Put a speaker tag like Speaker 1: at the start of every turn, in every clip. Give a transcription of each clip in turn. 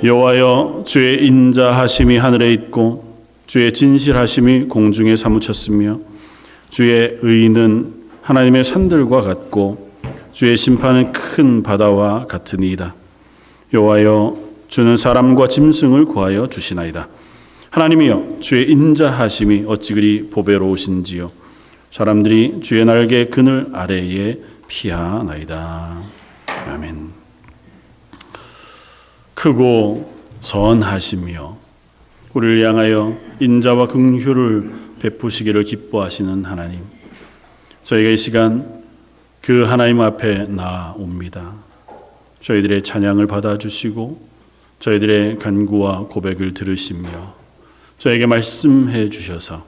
Speaker 1: 여호와여, 주의 인자하심이 하늘에 있고 주의 진실하심이 공중에 사무쳤으며 주의 의는 하나님의 산들과 같고 주의 심판은 큰 바다와 같으니이다. 여호와여, 주는 사람과 짐승을 구하여 주시나이다. 하나님이여, 주의 인자하심이 어찌 그리 보배로우신지요. 사람들이 주의 날개 그늘 아래에 피하나이다. 아멘. 크고 선하시며 우리를 향하여 인자와 긍휼을 베푸시기를 기뻐하시는 하나님, 저희가 이 시간 그 하나님 앞에 나옵니다. 저희들의 찬양을 받아주시고 저희들의 간구와 고백을 들으시며 저에게 말씀해 주셔서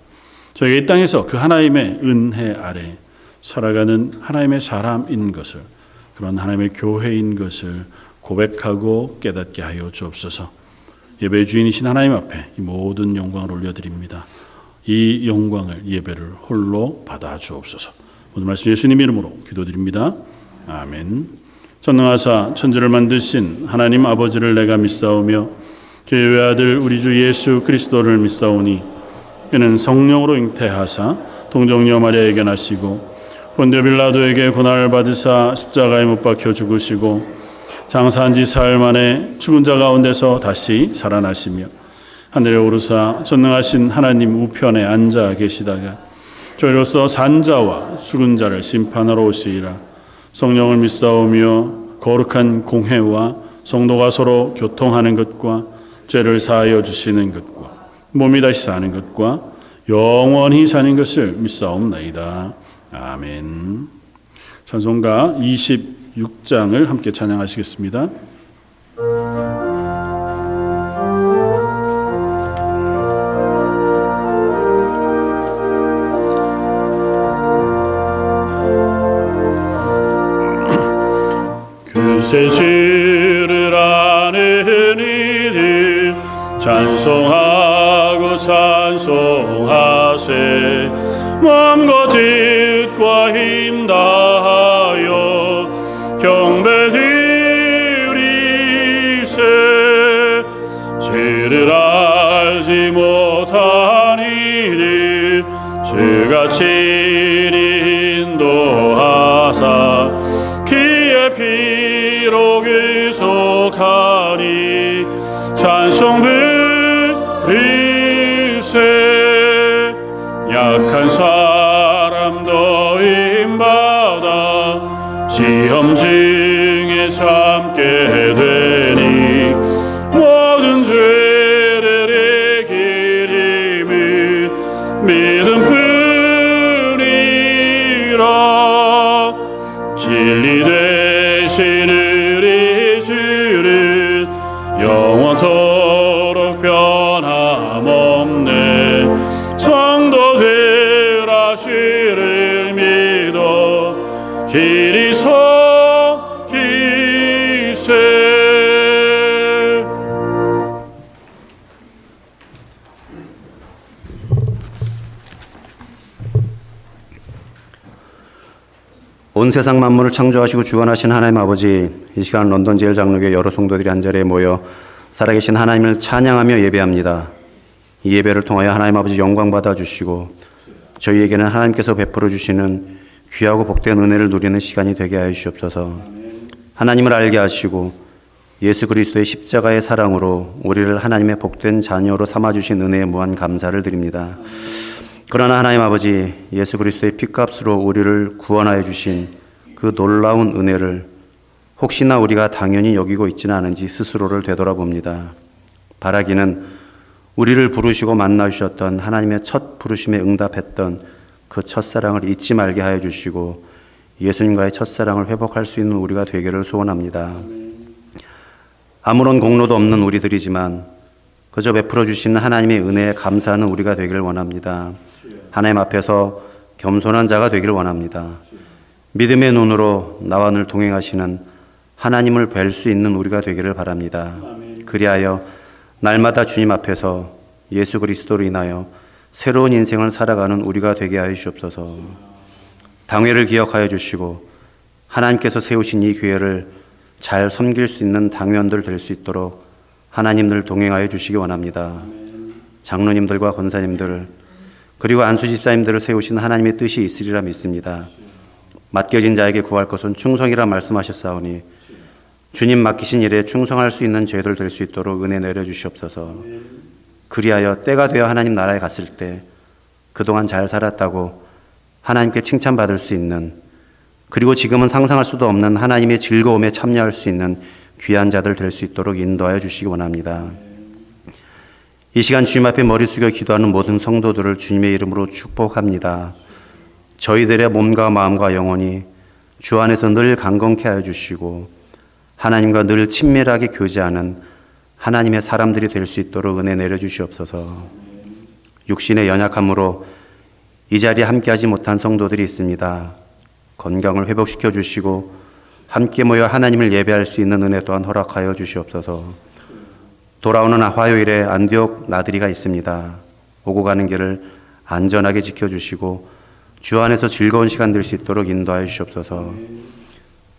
Speaker 1: 저희가 이 땅에서 그 하나님의 은혜 아래 살아가는 하나님의 사람인 것을, 그런 하나님의 교회인 것을 고백하고 깨닫게 하여 주옵소서. 예배 주인이신 하나님 앞에 이 모든 영광을 올려드립니다. 이 영광을, 예배를 홀로 받아 주옵소서. 오늘 말씀 예수님 이름으로 기도드립니다. 아멘. 전능하사 천지를 만드신 하나님 아버지를 내가 믿사오며 그의 외아들 우리 주 예수 그리스도를 믿사오니 이는 성령으로 잉태하사 동정녀 마리아에게 나시고 본디오 빌라도에게 고난을 받으사 십자가에 못 박혀 죽으시고 장사한 지 사흘 만에 죽은 자 가운데서 다시 살아나시며 하늘에 오르사 전능하신 하나님 우편에 앉아 계시다가 저희로서 산 자와 죽은 자를 심판하러 오시리라. 성령을 믿사오며 거룩한 공회와 성도가 서로 교통하는 것과 죄를 사하여 주시는 것과 몸이 다시 사는 것과 영원히 사는 것을 믿사옵나이다. 아멘. 찬송가 26장을 함께 찬양하시겠습니다. 그새 주를 아는 이들 찬송하고 찬송하세. 마음과 뜻과 힘 다하여 경배드리세. 주를 알지 못한 이들 주가 친히 인도하사 그의 피로 구속하니 찬송 부르세. 약한 사람도 힘받아 시험 중에 참게 되니 모든 죄를 이기림은 믿음뿐이라. 진리 되신 우리 주는 영원토록 변함없네. 성도들아 주를 믿어 길이 섬기세.
Speaker 2: 온 세상 만물을 창조하시고 주관하신 하나님 아버지, 이 시간 런던 제일장로교회 여러 성도들이 한자리에 모여 살아계신 하나님을 찬양하며 예배합니다. 이 예배를 통하여 하나님 아버지 영광 받아주시고 저희에게는 하나님께서 베풀어 주시는 귀하고 복된 은혜를 누리는 시간이 되게 하여 주시옵소서. 하나님을 알게 하시고 예수 그리스도의 십자가의 사랑으로 우리를 하나님의 복된 자녀로 삼아주신 은혜에 무한 감사를 드립니다. 그러나 하나님 아버지, 예수 그리스도의 피값으로 우리를 구원하여 주신 그 놀라운 은혜를 혹시나 우리가 당연히 여기고 있지는 않은지 스스로를 되돌아봅니다. 바라기는 우리를 부르시고 만나주셨던 하나님의 첫 부르심에 응답했던 그 첫사랑을 잊지 말게 하여 주시고 예수님과의 첫사랑을 회복할 수 있는 우리가 되기를 소원합니다. 아무런 공로도 없는 우리들이지만 그저 베풀어 주시는 하나님의 은혜에 감사하는 우리가 되기를 원합니다. 하나님 앞에서 겸손한 자가 되기를 원합니다. 믿음의 눈으로 나와 늘 동행하시는 하나님을 뵐 수 있는 우리가 되기를 바랍니다. 그리하여 날마다 주님 앞에서 예수 그리스도로 인하여 새로운 인생을 살아가는 우리가 되게 하여 주옵소서. 당회를 기억하여 주시고 하나님께서 세우신 이 교회를 잘 섬길 수 있는 당회원들 될 수 있도록 하나님 늘 동행하여 주시기 원합니다. 장로님들과 권사님들 그리고 안수 집사님들을 세우신 하나님의 뜻이 있으리라 믿습니다. 맡겨진 자에게 구할 것은 충성이라 말씀하셨사오니 주님 맡기신 일에 충성할 수 있는 저희들 될 수 있도록 은혜 내려주시옵소서. 그리하여 때가 되어 하나님 나라에 갔을 때 그동안 잘 살았다고 하나님께 칭찬받을 수 있는, 그리고 지금은 상상할 수도 없는 하나님의 즐거움에 참여할 수 있는 귀한 자들 될 수 있도록 인도하여 주시기 원합니다. 이 시간 주님 앞에 머리 숙여 기도하는 모든 성도들을 주님의 이름으로 축복합니다. 저희들의 몸과 마음과 영혼이 주 안에서 늘 강건케 하여 주시고 하나님과 늘 친밀하게 교제하는 하나님의 사람들이 될 수 있도록 은혜 내려주시옵소서. 육신의 연약함으로 이 자리에 함께하지 못한 성도들이 있습니다. 건강을 회복시켜 주시고 함께 모여 하나님을 예배할 수 있는 은혜 또한 허락하여 주시옵소서. 돌아오는 화요일에 안디옥 나들이가 있습니다. 오고 가는 길을 안전하게 지켜주시고 주 안에서 즐거운 시간 될 수 있도록 인도하여 주시옵소서.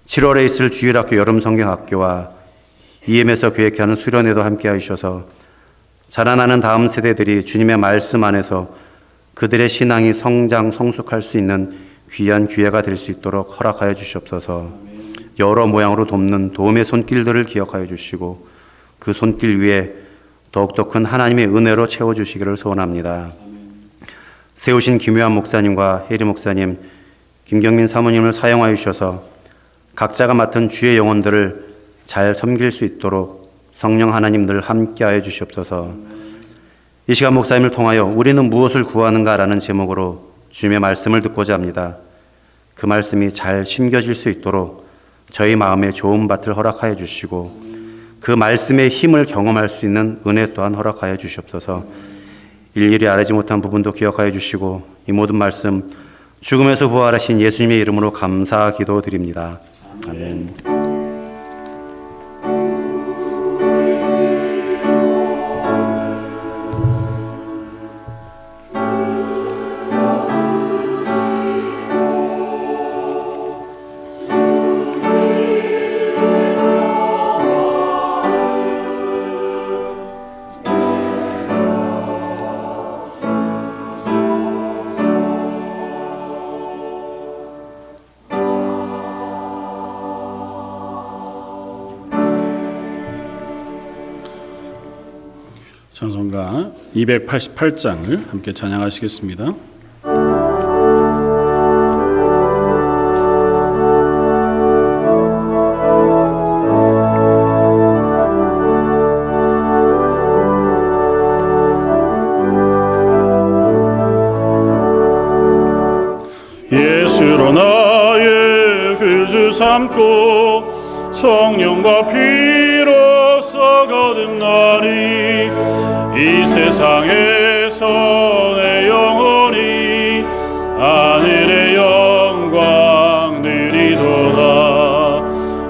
Speaker 2: 7월에 있을 주일학교 여름성경학교와 EM에서 계획하는 수련회도 함께 하셔서 자라나는 다음 세대들이 주님의 말씀 안에서 그들의 신앙이 성장, 성숙할 수 있는 귀한 기회가 될 수 있도록 허락하여 주시옵소서. 여러 모양으로 돕는 도움의 손길들을 기억하여 주시고 그 손길 위에 더욱더 큰 하나님의 은혜로 채워주시기를 소원합니다. 세우신 김효한 목사님과 혜리 목사님, 김경민 사모님을 사용하여 주셔서 각자가 맡은 주의 영혼들을 잘 섬길 수 있도록 성령 하나님 늘 함께하여 주시옵소서. 이 시간 목사님을 통하여 우리는 무엇을 구하는가라는 제목으로 주님의 말씀을 듣고자 합니다. 그 말씀이 잘 심겨질 수 있도록 저희 마음에 좋은 밭을 허락하여 주시고 그 말씀의 힘을 경험할 수 있는 은혜 또한 허락하여 주시옵소서. 일일이 알지 못한 부분도 기억하여 주시고 이 모든 말씀 죽음에서 부활하신 예수님의 이름으로 감사 기도드립니다. 아멘.
Speaker 1: 찬송가 288장을 함께 찬양하시겠습니다. 예수로 나의 구주 삼고 성령과 피로써 거듭나니 이 세상에서 내 영혼이 하늘의 영광 누리도다.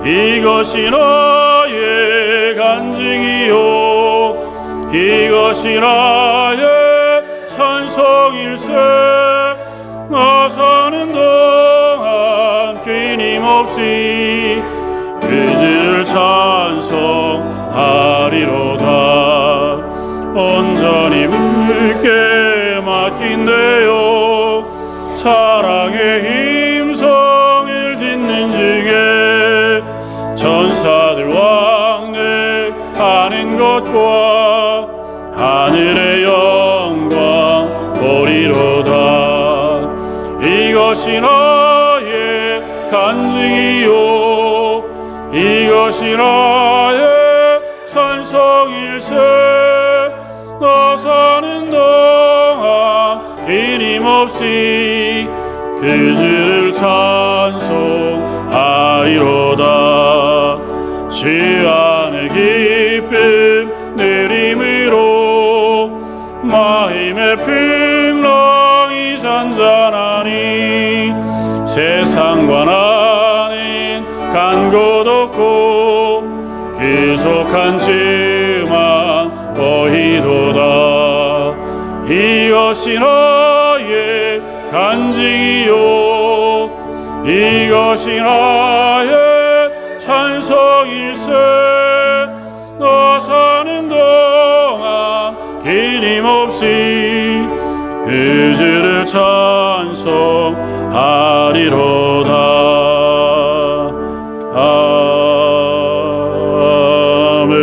Speaker 1: 이것이 나의 간증이요 이것이 나의 찬송일세. 나 사는 동안 끊임없이 그 주를 찬송하리로다. 온전히 주께 맡긴대요. 사랑의 힘성을 듣는 중에 천사들 왕래하는 것과 하늘의 영광 보리로다. 이것이 나의 간증이요 이것이 나의 찬송일세. 나 사는 동안 끊임없이 그 주를 찬송하리로다. 주 안의 기쁨 누림으로 마음의 풍랑이 잔잔하니 세상과 나는 간 곳 없고 구속한 주만 보이도다. 이것이 나의 간증이요 이것이 나의 찬송일세. 나 사는 사는 동안 끊임없이 그 주를 찬송하리로다. 아멘.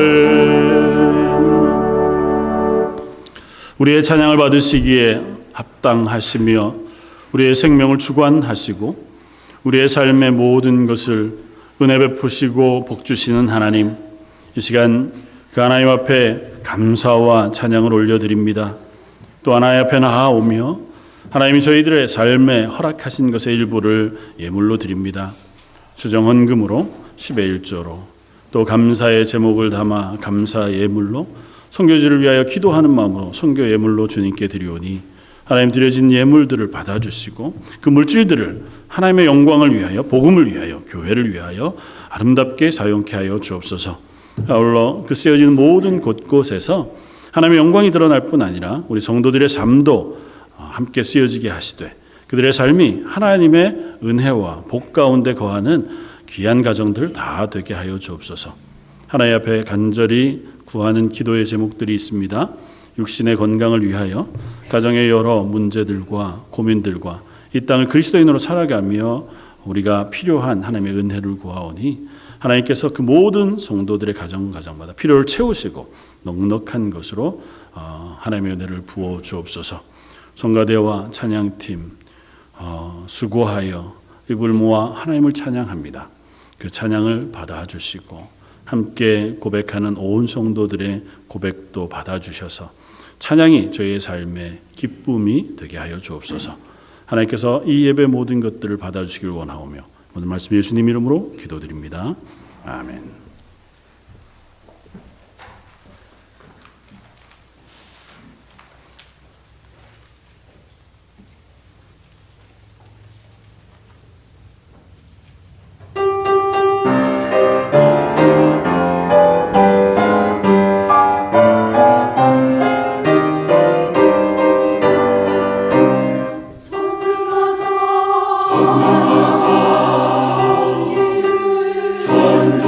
Speaker 1: 우리의 찬양을 받으시기에 합당하시며 우리의 생명을 주관하시고 우리의 삶의 모든 것을 은혜 베푸시고 복 주시는 하나님, 이 시간 그 하나님 앞에 감사와 찬양을 올려드립니다. 또 하나님 앞에 나아오며 하나님이 저희들의 삶에 허락하신 것의 일부를 예물로 드립니다. 수정 헌금으로 10의 1조로 또 감사의 제목을 담아 감사 예물로 선교지를 위하여 기도하는 마음으로 선교 예물로 주님께 드리오니 하나님 드려진 예물들을 받아주시고 그 물질들을 하나님의 영광을 위하여 복음을 위하여 교회를 위하여 아름답게 사용케 하여 주옵소서. 아울러 그 쓰여진 모든 곳곳에서 하나님의 영광이 드러날 뿐 아니라 우리 성도들의 삶도 함께 쓰여지게 하시되 그들의 삶이 하나님의 은혜와 복 가운데 거하는 귀한 가정들 다 되게 하여 주옵소서. 하나님 앞에 간절히 구하는 기도의 제목들이 있습니다. 육신의 건강을 위하여 가정의 여러 문제들과 고민들과 이 땅을 그리스도인으로 살아가며 우리가 필요한 하나님의 은혜를 구하오니 하나님께서 그 모든 성도들의 가정마다 필요를 채우시고 넉넉한 것으로 하나님의 은혜를 부어 주옵소서. 성가대와 찬양팀 수고하여 입을 모아 하나님을 찬양합니다. 그 찬양을 받아주시고 함께 고백하는 온 성도들의 고백도 받아주셔서 찬양이 저희의 삶의 기쁨이 되게 하여 주옵소서. 하나님께서 이 예배 모든 것들을 받아주시길 원하오며 오늘 말씀 예수님 이름으로 기도드립니다. 아멘.
Speaker 3: 전주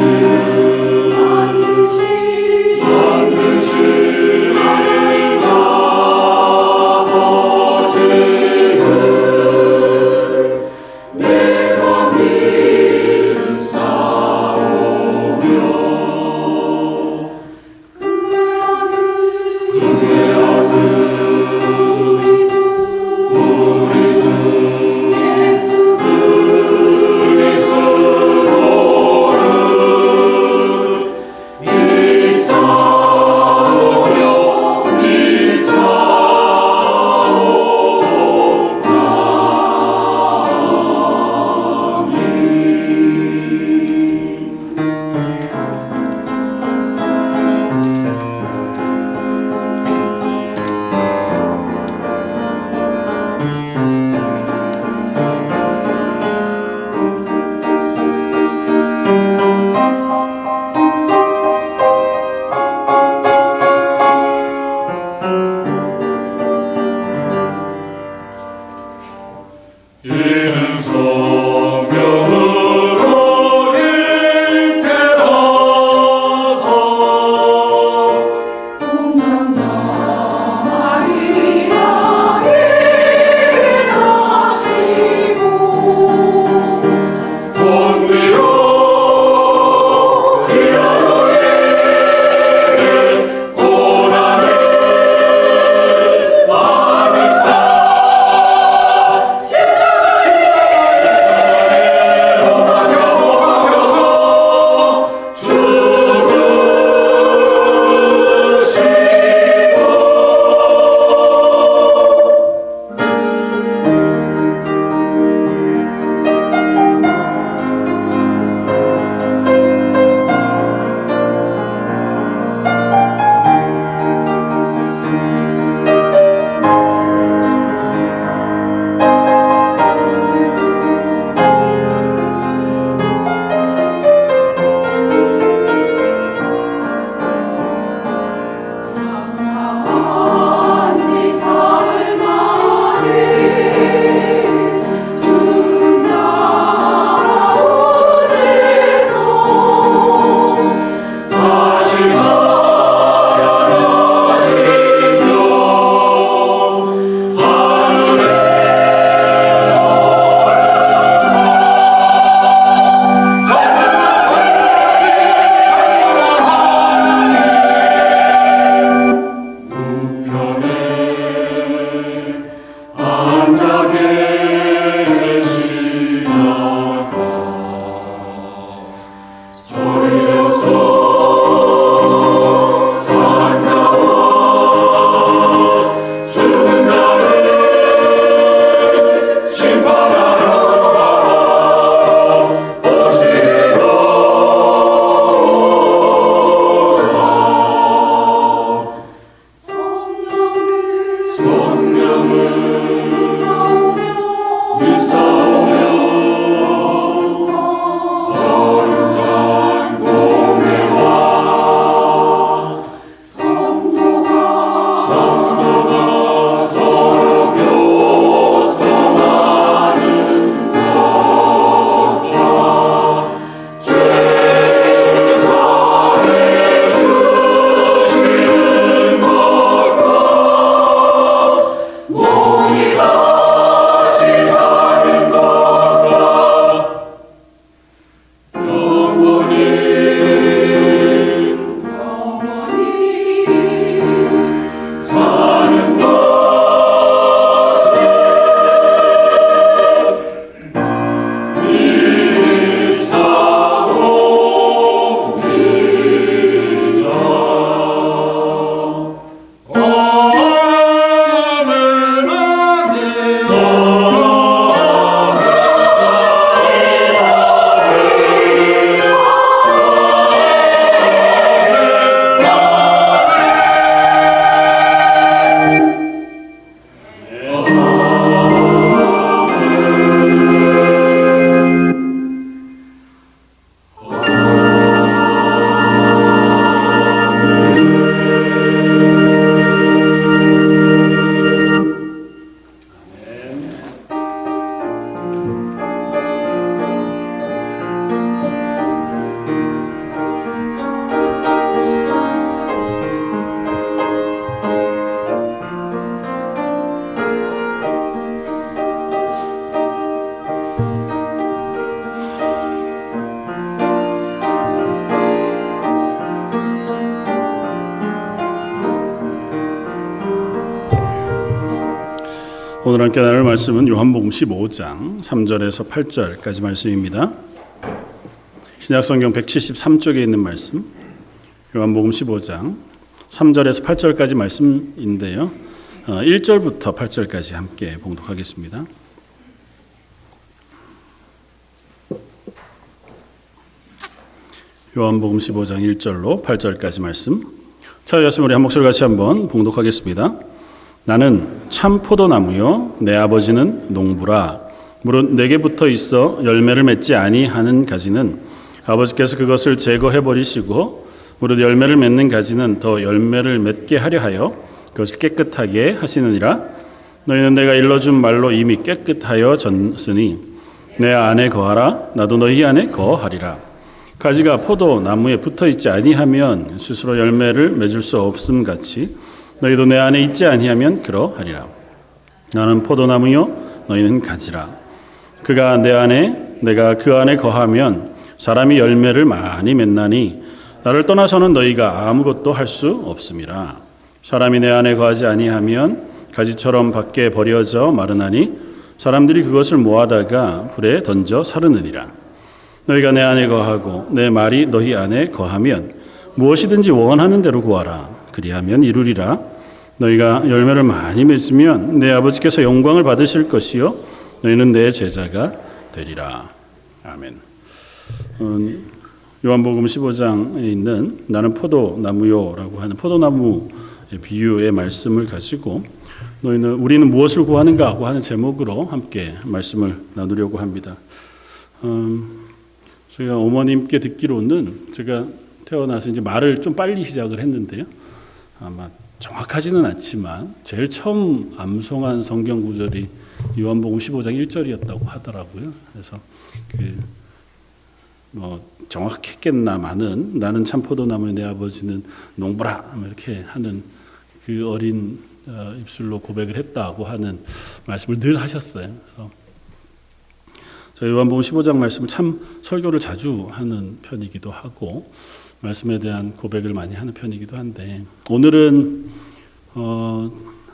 Speaker 1: 오늘 함께 나눌 말씀은 요한복음 15장 3절에서 8절까지 말씀입니다. 신약성경 173쪽에 있는 말씀, 요한복음 15장 3절에서 8절까지 말씀인데요. 1절부터 8절까지 함께 봉독하겠습니다. 요한복음 15장 1절로 8절까지 말씀. 찾으셨으면 우리 한 목소리 같이 한번 봉독하겠습니다. 나는 참 포도나무요 내 아버지는 농부라. 무릇 내게 붙어 있어 열매를 맺지 아니하는 가지는 아버지께서 그것을 제거해 버리시고 무릇 열매를 맺는 가지는 더 열매를 맺게 하려 하여 그것을 깨끗하게 하시느니라. 너희는 내가 일러준 말로 이미 깨끗하여 졌으니 내 안에 거하라. 나도 너희 안에 거하리라. 가지가 포도나무에 붙어 있지 아니하면 스스로 열매를 맺을 수 없음 같이 너희도 내 안에 있지 아니하면 그러하리라. 나는 포도나무요 너희는 가지라. 그가 내 안에 내가 그 안에 거하면 사람이 열매를 많이 맺나니 나를 떠나서는 너희가 아무것도 할 수 없음이라. 사람이 내 안에 거하지 아니하면 가지처럼 밖에 버려져 마르나니 사람들이 그것을 모아다가 불에 던져 사르느니라. 너희가 내 안에 거하고 내 말이 너희 안에 거하면 무엇이든지 원하는 대로 구하라. 그리하면 이루리라. 너희가 열매를 많이 맺으면 내 아버지께서 영광을 받으실 것이요 너희는 내 제자가 되리라. 아멘. 요한복음 15장에 있는 나는 포도나무요라고 하는 포도나무 비유의 말씀을 가지고 우리는 무엇을 구하는가 하고 하는 제목으로 함께 말씀을 나누려고 합니다. 제가 어머님께 듣기로는 제가 태어나서 이제 말을 좀 빨리 시작을 했는데요. 아마 정확하지는 않지만 제일 처음 암송한 성경 구절이 요한복음 15장 1절이었다고 하더라고요. 그래서 정확했겠나마는 나는 참 포도나무에 내 아버지는 농부라 이렇게 하는 그 어린 입술로 고백을 했다고 하는 말씀을 늘 하셨어요. 그래서 저희 요한복음 15장 말씀을 참 설교를 자주 하는 편이기도 하고 말씀에 대한 고백을 많이 하는 편이기도 한데 오늘은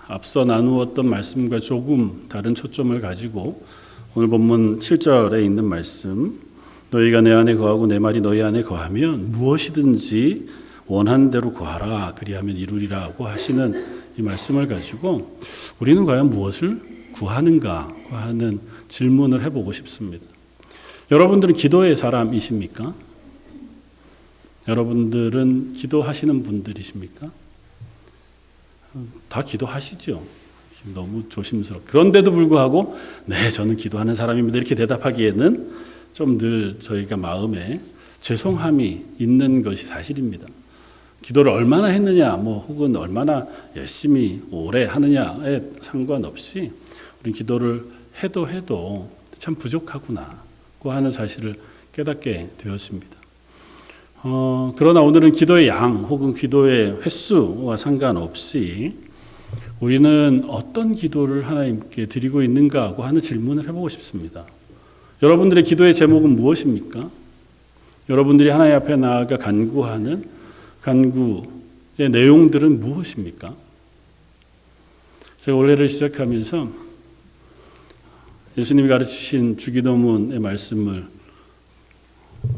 Speaker 1: 앞서 나누었던 말씀과 조금 다른 초점을 가지고 오늘 본문 7절에 있는 말씀 너희가 내 안에 거하고 내 말이 너희 안에 거하면 무엇이든지 원하는 대로 구하라 그리하면 이루리라고 하시는 이 말씀을 가지고 우리는 과연 무엇을 구하는가 하는 질문을 해보고 싶습니다. 여러분들은 기도의 사람이십니까? 여러분들은 기도하시는 분들이십니까? 다 기도하시죠. 너무 조심스럽게. 그런데도 불구하고 네, 저는 기도하는 사람입니다. 이렇게 대답하기에는 좀 늘 저희가 마음에 죄송함이 있는 것이 사실입니다. 기도를 얼마나 했느냐, 혹은 얼마나 열심히 오래 하느냐에 상관없이 우리 기도를 해도 참 부족하구나고 하는 사실을 깨닫게 되었습니다. 그러나 오늘은 기도의 양 혹은 기도의 횟수와 상관없이 우리는 어떤 기도를 하나님께 드리고 있는가 하는 질문을 해보고 싶습니다. 여러분들의 기도의 제목은 무엇입니까? 여러분들이 하나님 앞에 나아가 간구하는 간구의 내용들은 무엇입니까? 제가 올해를 시작하면서 예수님이 가르치신 주기도문의 말씀을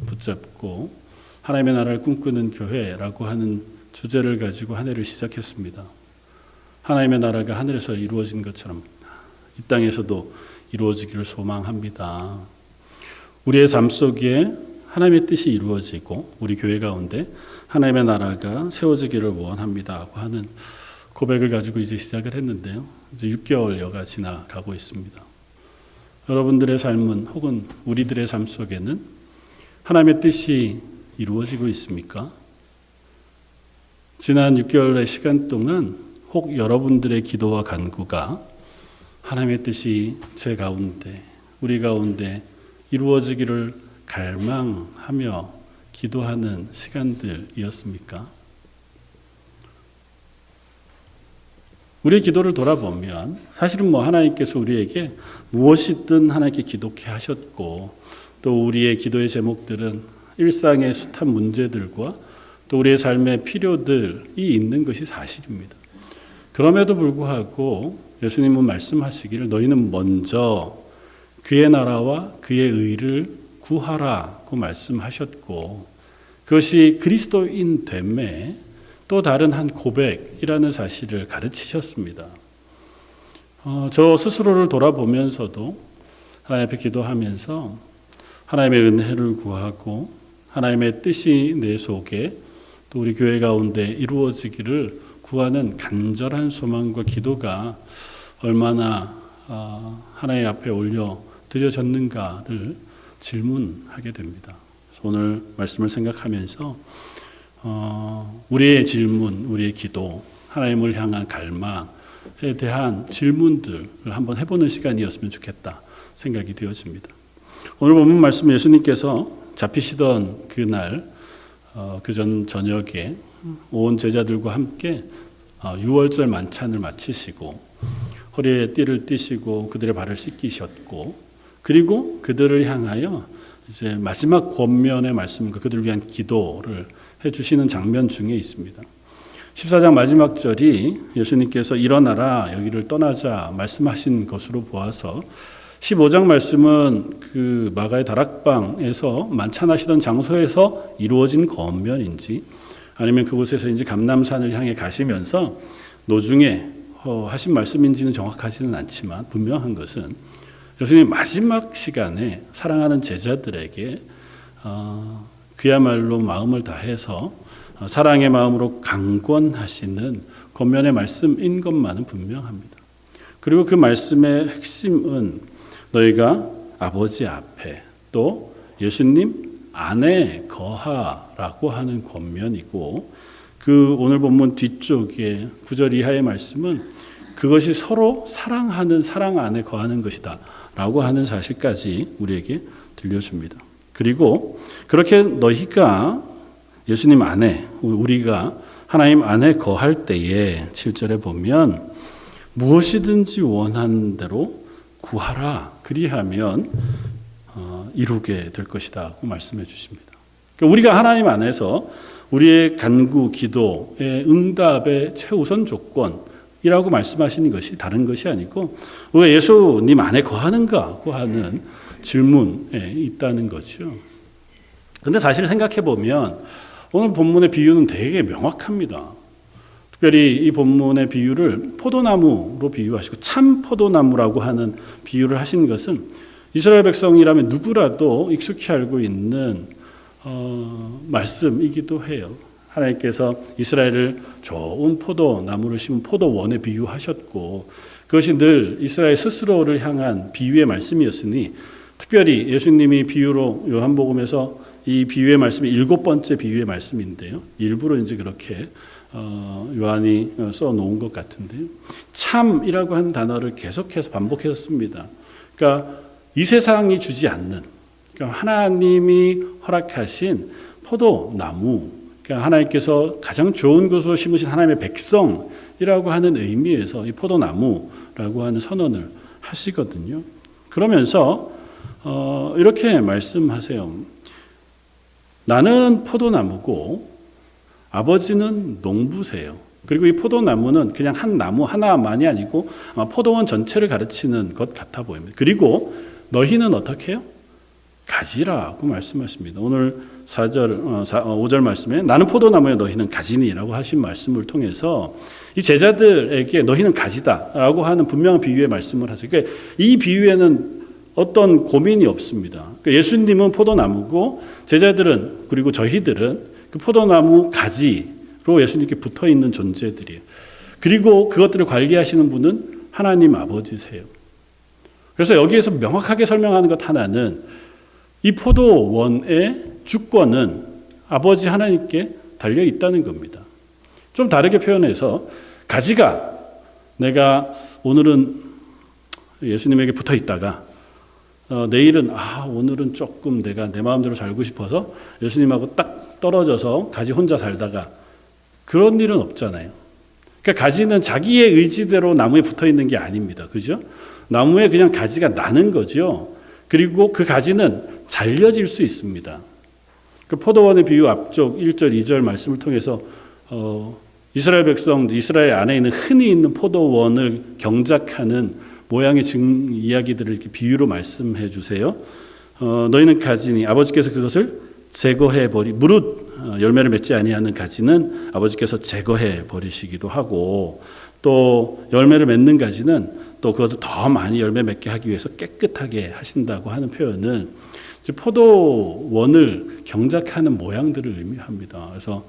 Speaker 1: 붙잡고 하나님의 나라를 꿈꾸는 교회라고 하는 주제를 가지고 한 해를 시작했습니다. 하나님의 나라가 하늘에서 이루어진 것처럼 이 땅에서도 이루어지기를 소망합니다. 우리의 삶 속에 하나님의 뜻이 이루어지고 우리 교회 가운데 하나님의 나라가 세워지기를 원합니다 하는 고백을 가지고 이제 시작을 했는데요. 이제 6개월여가 지나가고 있습니다. 여러분들의 삶은 혹은 우리들의 삶 속에는 하나님의 뜻이 이루어지고 있습니까? 지난 6개월의 시간 동안 혹 여러분들의 기도와 간구가 하나님의 뜻이 제 가운데, 우리 가운데 이루어지기를 갈망하며 기도하는 시간들이었습니까? 우리의 기도를 돌아보면 사실은 하나님께서 우리에게 무엇이든 하나님께 기도케 하셨고 또 우리의 기도의 제목들은 일상의 숱한 문제들과 또 우리의 삶의 필요들이 있는 것이 사실입니다. 그럼에도 불구하고 예수님은 말씀하시기를 너희는 먼저 그의 나라와 그의 의를 구하라고 말씀하셨고, 그것이 그리스도인 됨의 또 다른 한 고백이라는 사실을 가르치셨습니다. 저 스스로를 돌아보면서도 하나님 앞에 기도하면서 하나님의 은혜를 구하고 하나님의 뜻이 내 속에 또 우리 교회 가운데 이루어지기를 구하는 간절한 소망과 기도가 얼마나 하나님 앞에 올려 드려졌는가를 질문하게 됩니다. 오늘 말씀을 생각하면서 우리의 질문, 우리의 기도, 하나님을 향한 갈망에 대한 질문들을 한번 해보는 시간이었으면 좋겠다 생각이 되어집니다. 오늘 본문 말씀 예수님께서 잡히시던 그날 그전 저녁에 온 제자들과 함께 유월절 만찬을 마치시고 허리에 띠를 띠시고 그들의 발을 씻기셨고, 그리고 그들을 향하여 이제 마지막 권면의 말씀과 그들을 위한 기도를 해주시는 장면 중에 있습니다. 14장 마지막 절이 예수님께서 일어나라 여기를 떠나자 말씀하신 것으로 보아서 15장 말씀은 그 마가의 다락방에서 만찬하시던 장소에서 이루어진 권면인지 아니면 그곳에서인지 감람산을 향해 가시면서 노중에 하신 말씀인지는 정확하지는 않지만 분명한 것은 예수님 마지막 시간에 사랑하는 제자들에게 그야말로 마음을 다해서 사랑의 마음으로 강권하시는 권면의 말씀인 것만은 분명합니다. 그리고 그 말씀의 핵심은 너희가 아버지 앞에 또 예수님 안에 거하라고 하는 권면이고, 그 오늘 본문 뒤쪽에 9절 이하의 말씀은 그것이 서로 사랑하는 사랑 안에 거하는 것이다 라고 하는 사실까지 우리에게 들려줍니다. 그리고 그렇게 너희가 예수님 안에, 우리가 하나님 안에 거할 때에 7절에 보면 무엇이든지 원하는 대로 구하라 그리하면 이루게 될 것이다 고 말씀해 주십니다. 그러니까 우리가 하나님 안에서 우리의 간구 기도의 응답의 최우선 조건이라고 말씀하시는 것이 다른 것이 아니고 왜 예수님 안에 거하는가 고 하는 질문에 있다는 거죠. 그런데 사실 생각해 보면 오늘 본문의 비유는 되게 명확합니다. 특별히 이 본문의 비유를 포도나무로 비유하시고 참 포도나무라고 하는 비유를 하신 것은 이스라엘 백성이라면 누구라도 익숙히 알고 있는 말씀이기도 해요. 하나님께서 이스라엘을 좋은 포도나무를 심은 포도원에 비유하셨고 그것이 늘 이스라엘 스스로를 향한 비유의 말씀이었으니, 특별히 예수님이 비유로 요한복음에서 이 비유의 말씀이 7번째 비유의 말씀인데요. 일부러 이제 그렇게 요한이 써놓은 것 같은데요. 참이라고 하는 단어를 계속해서 반복해서 씁니다. 그러니까 이 세상이 주지 않는, 그러니까 하나님이 허락하신 포도나무, 그러니까 하나님께서 가장 좋은 것으로 심으신 하나님의 백성이라고 하는 의미에서 이 포도나무라고 하는 선언을 하시거든요. 그러면서 이렇게 말씀하세요. 나는 포도나무고 아버지는 농부세요. 그리고 이 포도나무는 그냥 한 나무 하나만이 아니고 아마 포도원 전체를 가르치는 것 같아 보입니다. 그리고 너희는 어떻게 해요? 가지라고 말씀하십니다. 오늘 5절 말씀에 나는 포도나무에 너희는 가지니라고 하신 말씀을 통해서 이 제자들에게 너희는 가지다라고 하는 분명한 비유의 말씀을 하세요. 그러니까 이 비유에는 어떤 고민이 없습니다. 그러니까 예수님은 포도나무고 제자들은, 그리고 저희들은 그 포도나무 가지로 예수님께 붙어 있는 존재들이에요. 그리고 그것들을 관리하시는 분은 하나님 아버지세요. 그래서 여기에서 명확하게 설명하는 것 하나는 이 포도원의 주권은 아버지 하나님께 달려 있다는 겁니다. 좀 다르게 표현해서 가지가 내가 오늘은 예수님에게 붙어 있다가 내일은 오늘은 조금 내가 내 마음대로 살고 싶어서 예수님하고 딱 떨어져서 가지 혼자 살다가 그런 일은 없잖아요. 그러니까 가지는 자기의 의지대로 나무에 붙어 있는 게 아닙니다. 그죠? 나무에 그냥 가지가 나는 거죠. 그리고 그 가지는 잘려질 수 있습니다. 그 포도원의 비유 앞쪽 1절, 2절 말씀을 통해서 이스라엘 백성, 이스라엘 안에 있는 흔히 있는 포도원을 경작하는 모양의 이야기들을 이렇게 비유로 말씀해 주세요. 너희는 가지니 아버지께서 그것을 제거해 버리 무릇 열매를 맺지 아니하는 가지는 아버지께서 제거해 버리시기도 하고, 또 열매를 맺는 가지는 또 그것을 더 많이 열매 맺게 하기 위해서 깨끗하게 하신다고 하는 표현은 포도원을 경작하는 모양들을 의미합니다. 그래서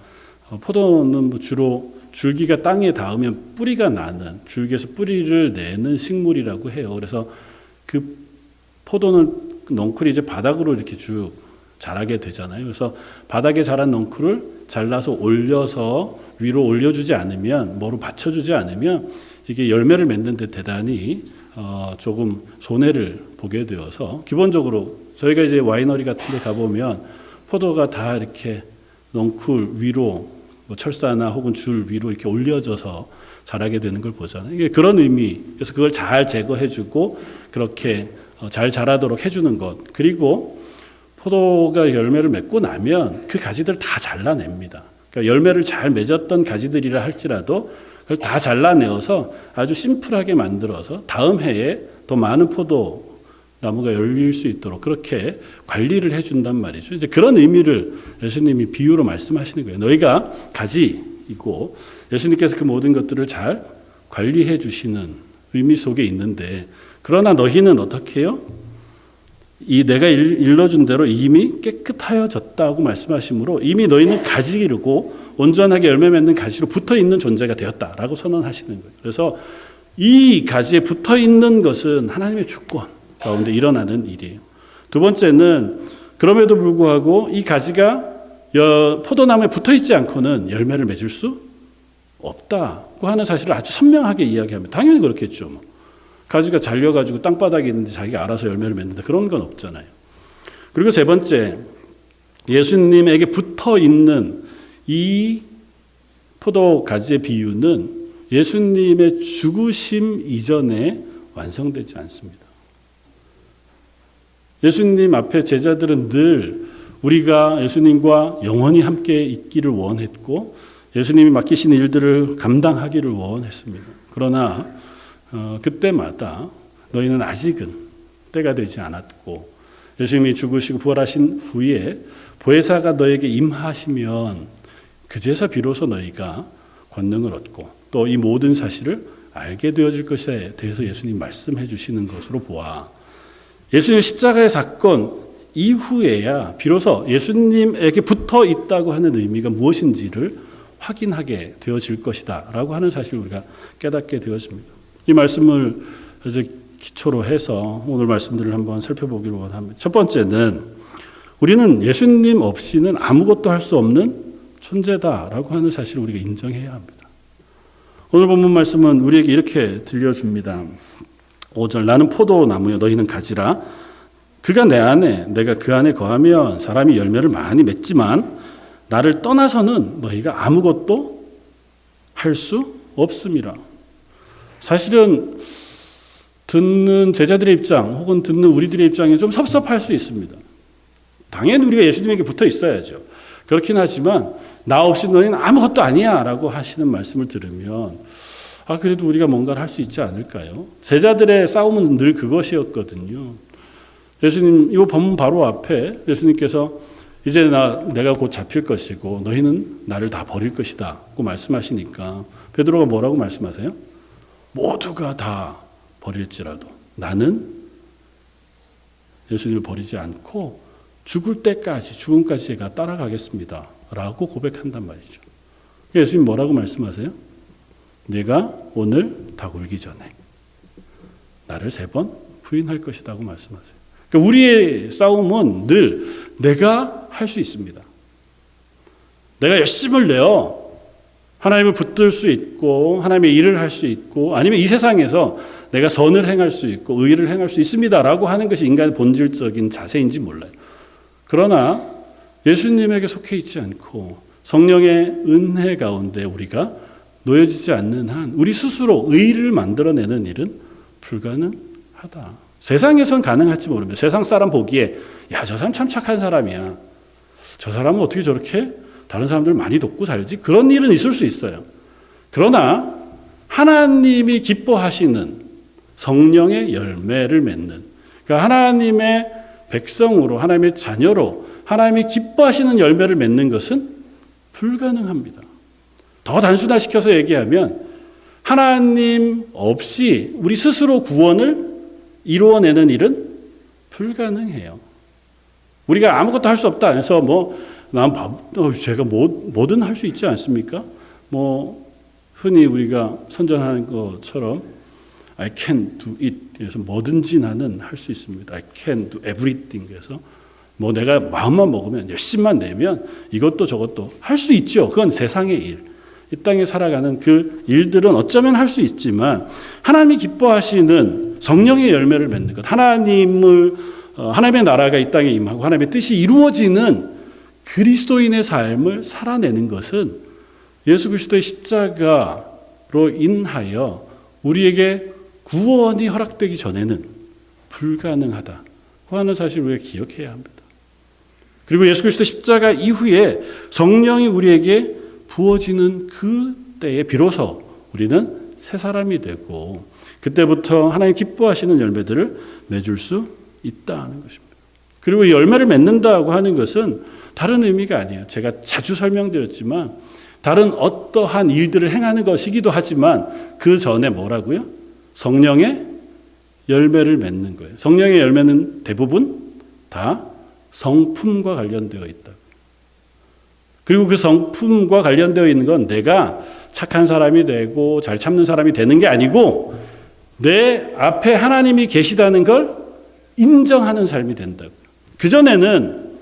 Speaker 1: 포도는 주로 줄기가 땅에 닿으면 뿌리가 나는, 줄기에서 뿌리를 내는 식물이라고 해요. 그래서 그 포도는 넝쿨이 이제 바닥으로 이렇게 쭉 자라게 되잖아요. 그래서 바닥에 자란 넝쿨을 잘라서 올려서 위로 올려주지 않으면, 뭐로 받쳐주지 않으면 이게 열매를 맺는 데 대단히 조금 손해를 보게 되어서, 기본적으로 저희가 이제 와이너리 같은 데 가보면 포도가 다 이렇게 넝쿨 위로 철사나 혹은 줄 위로 이렇게 올려져서 자라게 되는 걸 보잖아요. 이게 그런 의미, 그래서 그걸 잘 제거해주고 그렇게 잘 자라도록 해주는 것. 그리고 포도가 열매를 맺고 나면 그 가지들을 다 잘라냅니다. 그러니까 열매를 잘 맺었던 가지들이라 할지라도 그걸 다 잘라내어서 아주 심플하게 만들어서 다음 해에 더 많은 포도 나무가 열릴 수 있도록 그렇게 관리를 해준단 말이죠. 이제 그런 의미를 예수님이 비유로 말씀하시는 거예요. 너희가 가지이고 예수님께서 그 모든 것들을 잘 관리해 주시는 의미 속에 있는데, 그러나 너희는 어떻게 해요? 이 내가 일러준 대로 이미 깨끗하여졌다고 말씀하시므로 이미 너희는 가지이고 온전하게 열매 맺는 가지로 붙어 있는 존재가 되었다라고 선언하시는 거예요. 그래서 이 가지에 붙어 있는 것은 하나님의 주권 가운데 일어나는 일이에요. 두 번째는 그럼에도 불구하고 이 가지가 포도나무에 붙어 있지 않고는 열매를 맺을 수 없다고 하는 사실을 아주 선명하게 이야기합니다. 당연히 그렇겠죠. 가지가 잘려가지고 땅바닥에 있는데 자기가 알아서 열매를 맺는다, 그런 건 없잖아요. 그리고 세 번째, 예수님에게 붙어 있는 이 포도 가지의 비유는 예수님의 죽으심 이전에 완성되지 않습니다. 예수님 앞에 제자들은 늘 우리가 예수님과 영원히 함께 있기를 원했고 예수님이 맡기신 일들을 감당하기를 원했습니다. 그러나 그때마다 너희는 아직은 때가 되지 않았고, 예수님이 죽으시고 부활하신 후에 보혜사가 너에게 임하시면 그제서 비로소 너희가 권능을 얻고 또 이 모든 사실을 알게 되어질 것에 대해서 예수님 말씀해 주시는 것으로 보아 예수님 십자가의 사건 이후에야 비로소 예수님에게 붙어 있다고 하는 의미가 무엇인지를 확인하게 되어질 것이다 라고 하는 사실을 우리가 깨닫게 되었습니다. 이 말씀을 이제 기초로 해서 오늘 말씀들을 한번 살펴보기를 원합니다. 첫 번째는 우리는 예수님 없이는 아무것도 할 수 없는 존재다라고 하는 사실을 우리가 인정해야 합니다. 오늘 본문 말씀은 우리에게 이렇게 들려줍니다. 5절, 나는 포도나무여 너희는 가지라. 그가 내 안에 내가 그 안에 거하면 사람이 열매를 많이 맺지만 나를 떠나서는 너희가 아무것도 할 수 없음이라. 사실은 듣는 제자들의 입장 혹은 듣는 우리들의 입장에 좀 섭섭할 수 있습니다. 당연히 우리가 예수님에게 붙어 있어야죠. 그렇긴 하지만 나 없이 너희는 아무것도 아니야 라고 하시는 말씀을 들으면 그래도 우리가 뭔가를 할 수 있지 않을까요? 제자들의 싸움은 늘 그것이었거든요. 예수님, 이 본문 바로 앞에 예수님께서 이제 내가 곧 잡힐 것이고 너희는 나를 다 버릴 것이다고 말씀하시니까 베드로가 뭐라고 말씀하세요? 모두가 다 버릴지라도 나는 예수님을 버리지 않고 죽을 때까지, 죽음까지 제가 따라가겠습니다 라고 고백한단 말이죠. 예수님 뭐라고 말씀하세요? 내가 오늘 닭 울기 전에 나를 3번 부인할 것이라고 말씀하세요. 그러니까 우리의 싸움은 늘 내가 할 수 있습니다. 내가 열심을 내어 하나님을 붙들 수 있고 하나님의 일을 할 수 있고 아니면 이 세상에서 내가 선을 행할 수 있고 의를 행할 수 있습니다라고 하는 것이 인간의 본질적인 자세인지 몰라요. 그러나 예수님에게 속해 있지 않고 성령의 은혜 가운데 우리가 놓여지지 않는 한 우리 스스로 의를 만들어내는 일은 불가능하다. 세상에선 가능할지 모릅니다. 세상 사람 보기에 야, 저 사람 참 착한 사람이야. 저 사람은 어떻게 저렇게 다른 사람들 많이 돕고 살지? 그런 일은 있을 수 있어요. 그러나 하나님이 기뻐하시는 성령의 열매를 맺는, 그러니까 하나님의 백성으로, 하나님의 자녀로 하나님이 기뻐하시는 열매를 맺는 것은 불가능합니다. 더 단순화시켜서 얘기하면 하나님 없이 우리 스스로 구원을 이루어내는 일은 불가능해요. 우리가 아무것도 할 수 없다 해서 제가 뭐든 할 수 있지 않습니까? 흔히 우리가 선전하는 것처럼 I can do it. 그래서 뭐든지 나는 할 수 있습니다. I can do everything. 그래서 내가 마음만 먹으면 열심만 내면 이것도 저것도 할 수 있죠. 그건 세상의 일. 이 땅에 살아가는 그 일들은 어쩌면 할 수 있지만 하나님이 기뻐하시는 성령의 열매를 맺는 것, 하나님의 나라가 이 땅에 임하고 하나님의 뜻이 이루어지는 그리스도인의 삶을 살아내는 것은 예수 그리스도의 십자가로 인하여 우리에게 구원이 허락되기 전에는 불가능하다고 하는 사실을 우리가 기억해야 합니다. 그리고 예수 그리스도 십자가 이후에 성령이 우리에게 부어지는 그 때에 비로소 우리는 새 사람이 되고 그때부터 하나님 기뻐하시는 열매들을 맺을 수 있다는 것입니다. 그리고 이 열매를 맺는다고 하는 것은 다른 의미가 아니에요. 제가 자주 설명드렸지만 다른 어떠한 일들을 행하는 것이기도 하지만 그 전에 뭐라고요? 성령의 열매를 맺는 거예요. 성령의 열매는 대부분 다 성품과 관련되어 있다. 그리고 그 성품과 관련되어 있는 건 내가 착한 사람이 되고 잘 참는 사람이 되는 게 아니고 내 앞에 하나님이 계시다는 걸 인정하는 삶이 된다고요. 그전에는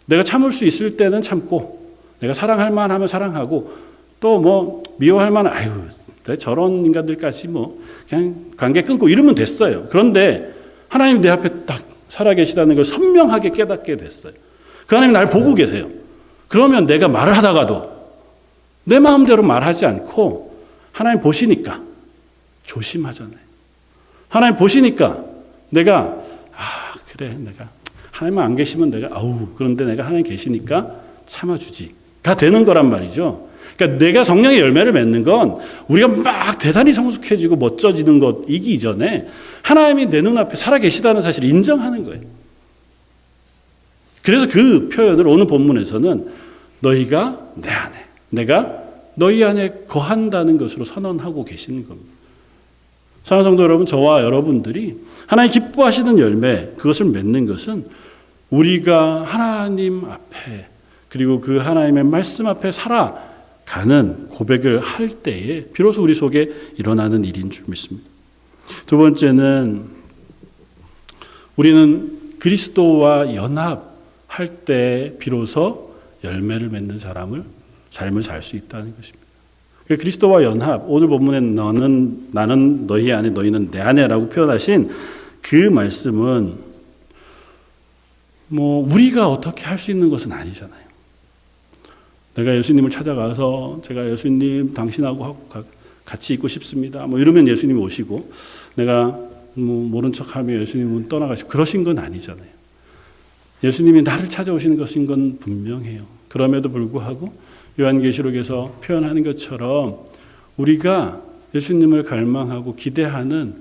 Speaker 1: 내가 참을 수 있을 때는 참고 내가 사랑할 만하면 사랑하고 또 미워할 만한 저런 인간들까지 그냥 관계 끊고 이러면 됐어요. 그런데 하나님 내 앞에 딱 살아계시다는 걸 선명하게 깨닫게 됐어요. 그 하나님 날 보고 계세요. 그러면 내가 말을 하다가도 내 마음대로 말하지 않고 하나님 보시니까 조심하잖아요. 하나님 보시니까 내가 내가 하나님 안 계시면 그런데 내가 하나님 계시니까 참아주지가 되는 거란 말이죠. 그러니까 내가 성령의 열매를 맺는 건 우리가 막 대단히 성숙해지고 멋져지는 것이기 이전에 하나님이 내 눈앞에 살아계시다는 사실을 인정하는 거예요. 그래서 그 표현을 오늘 본문에서는 너희가 내 안에, 내가 너희 안에 거한다는 것으로 선언하고 계시는 겁니다. 사랑하는 성도 여러분, 저와 여러분들이 하나님 기뻐하시는 열매, 그것을 맺는 것은 우리가 하나님 앞에 그리고 그 하나님의 말씀 앞에 살아가는 고백을 할 때에 비로소 우리 속에 일어나는 일인 줄 믿습니다. 두 번째는 우리는 그리스도와 연합할 때 비로소 열매를 맺는 삶을 살 수 있다는 것입니다. 그리스도와 연합, 오늘 본문에 나는 너희 안에 너희는 내 안에라고 표현하신 그 말씀은 우리가 어떻게 할 수 있는 것은 아니잖아요. 내가 예수님을 찾아가서 제가 예수님 당신하고 같이 있고 싶습니다. 이러면 예수님이 오시고 내가 모른 척하며 예수님은 떠나가시고 그러신 건 아니잖아요. 예수님이 나를 찾아오시는 것인 건 분명해요. 그럼에도 불구하고 요한계시록에서 표현하는 것처럼 우리가 예수님을 갈망하고 기대하는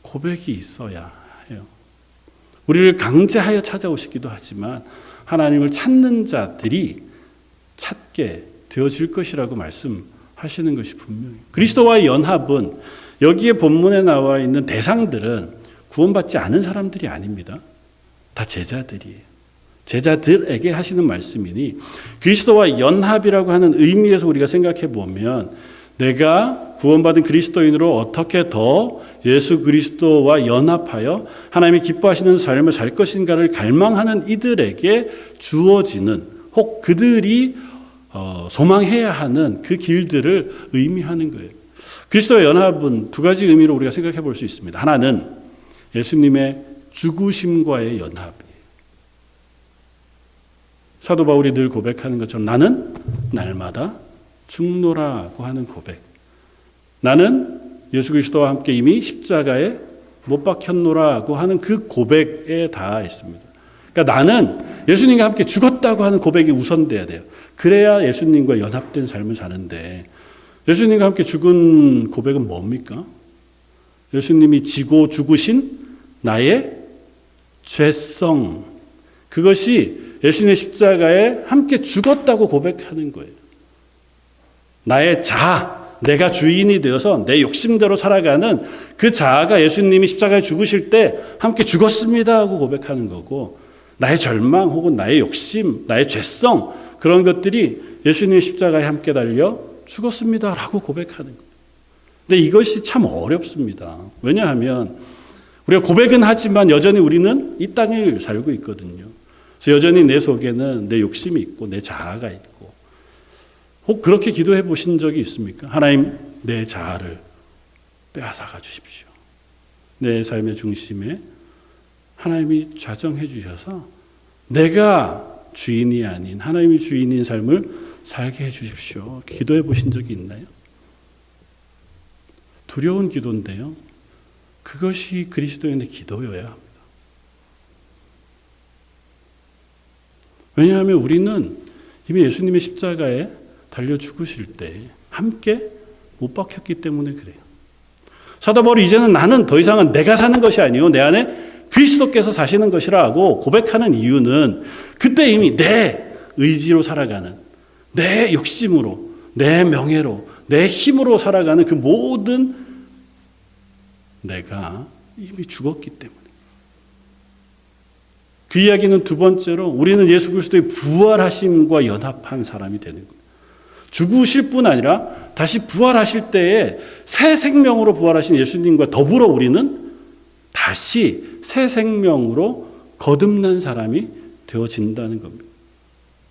Speaker 1: 고백이 있어야 해요. 우리를 강제하여 찾아오시기도 하지만 하나님을 찾는 자들이 찾게 되어질 것이라고 말씀하시는 것이 분명해요. 그리스도와의 연합은 여기에 본문에 나와 있는 대상들은 구원받지 않은 사람들이 아닙니다. 다 제자들이에요. 제자들에게 하시는 말씀이니 그리스도와 연합이라고 하는 의미에서 우리가 생각해 보면 내가 구원받은 그리스도인으로 어떻게 더 예수 그리스도와 연합하여 하나님이 기뻐하시는 삶을 살 것인가를 갈망하는 이들에게 주어지는 혹 그들이 소망해야 하는 그 길들을 의미하는 거예요. 그리스도와 연합은 두 가지 의미로 우리가 생각해 볼 수 있습니다. 하나는 예수님의 죽으심과의 연합이에요. 사도 바울이 늘 고백하는 것처럼 나는 날마다 죽노라고 하는 고백. 나는 예수 그리스도와 함께 이미 십자가에 못 박혔노라고 하는 그 고백에 닿아 있습니다. 그러니까 나는 예수님과 함께 죽었다고 하는 고백이 우선돼야 돼요. 그래야 예수님과 연합된 삶을 사는데 예수님과 함께 죽은 고백은 뭡니까? 예수님이 지고 죽으신 나의 죄성, 그것이 예수님의 십자가에 함께 죽었다고 고백하는 거예요. 나의 자아, 내가 주인이 되어서 내 욕심대로 살아가는 그 자아가 예수님이 십자가에 죽으실 때 함께 죽었습니다 하고 고백하는 거고, 나의 절망 혹은 나의 욕심, 나의 죄성, 그런 것들이 예수님의 십자가에 함께 달려 죽었습니다 라고 고백하는 거예요. 근데 이것이 참 어렵습니다. 왜냐하면 우리가 고백은 하지만 여전히 우리는 이 땅을 살고 있거든요. 그래서 여전히 내 속에는 내 욕심이 있고 내 자아가 있고, 혹 그렇게 기도해 보신 적이 있습니까? 하나님, 내 자아를 빼앗아가 주십시오. 내 삶의 중심에 하나님이 좌정해 주셔서 내가 주인이 아닌 하나님이 주인인 삶을 살게 해 주십시오. 기도해 보신 적이 있나요? 두려운 기도인데요. 그것이 그리스도인의 기도여야 합니다. 왜냐하면 우리는 이미 예수님의 십자가에 달려 죽으실 때 함께 못 박혔기 때문에 그래요. 사도 바울이 이제는 나는 더 이상은 내가 사는 것이 아니요 내 안에 그리스도께서 사시는 것이라 하고 고백하는 이유는 그때 이미 내 의지로 살아가는, 내 욕심으로, 내 명예로, 내 힘으로 살아가는 그 모든 내가 이미 죽었기 때문에. 그 이야기는 두 번째로 우리는 예수 그리스도의 부활하심과 연합한 사람이 되는 거예요. 죽으실 뿐 아니라 다시 부활하실 때에 새 생명으로 부활하신 예수님과 더불어 우리는 다시 새 생명으로 거듭난 사람이 되어진다는 겁니다.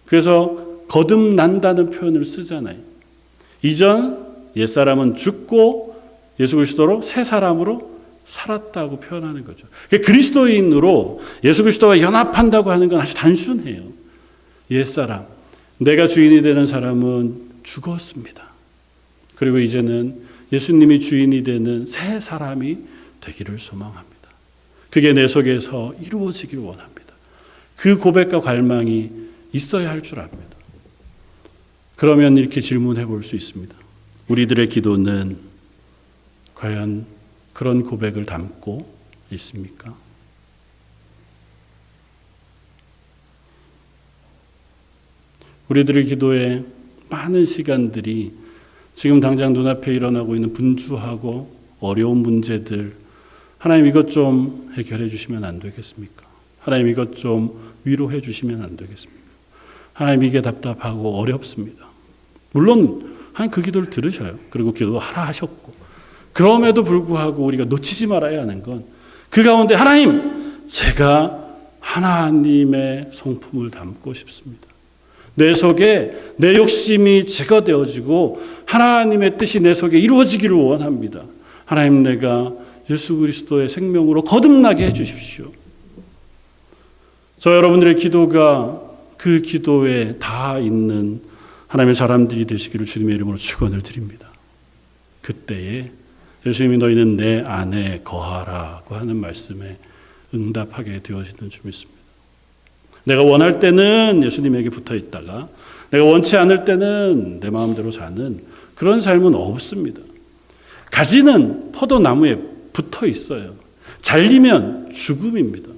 Speaker 1: 그래서 거듭난다는 표현을 쓰잖아요. 이전 옛사람은 죽고 예수 그리스도로 새 사람으로 살았다고 표현하는 거죠. 그리스도인으로 예수 그리스도와 연합한다고 하는 건 아주 단순해요. 옛사람, 내가 주인이 되는 사람은 죽었습니다. 그리고 이제는 예수님이 주인이 되는 새 사람이 되기를 소망합니다. 그게 내 속에서 이루어지기를 원합니다. 그 고백과 갈망이 있어야 할 줄 압니다. 그러면 이렇게 질문해 볼 수 있습니다. 우리들의 기도는 과연 그런 고백을 담고 있습니까? 우리들의 기도에 많은 시간들이 지금 당장 눈앞에 일어나고 있는 분주하고 어려운 문제들, 하나님 이것 좀 해결해 주시면 안 되겠습니까? 하나님 이것 좀 위로해 주시면 안 되겠습니까? 하나님 이게 답답하고 어렵습니다. 물론 하나님 그 기도를 들으셔요. 그리고 기도하라 하셨고, 그럼에도 불구하고 우리가 놓치지 말아야 하는 건 그 가운데 하나님, 제가 하나님의 성품을 담고 싶습니다. 내 속에 내 욕심이 제거되어지고 하나님의 뜻이 내 속에 이루어지기를 원합니다. 하나님, 내가 예수 그리스도의 생명으로 거듭나게 해주십시오. 저 여러분들의 기도가 그 기도에 다 있는 하나님의 사람들이 되시기를 주님의 이름으로 축원을 드립니다. 그때에 예수님이 너희는 내 안에 거하라고 하는 말씀에 응답하게 되어지는 줄 믿습니다. 내가 원할 때는 예수님에게 붙어 있다가 내가 원치 않을 때는 내 마음대로 사는 그런 삶은 없습니다. 가지는 포도나무에 붙어 있어요. 잘리면 죽음입니다.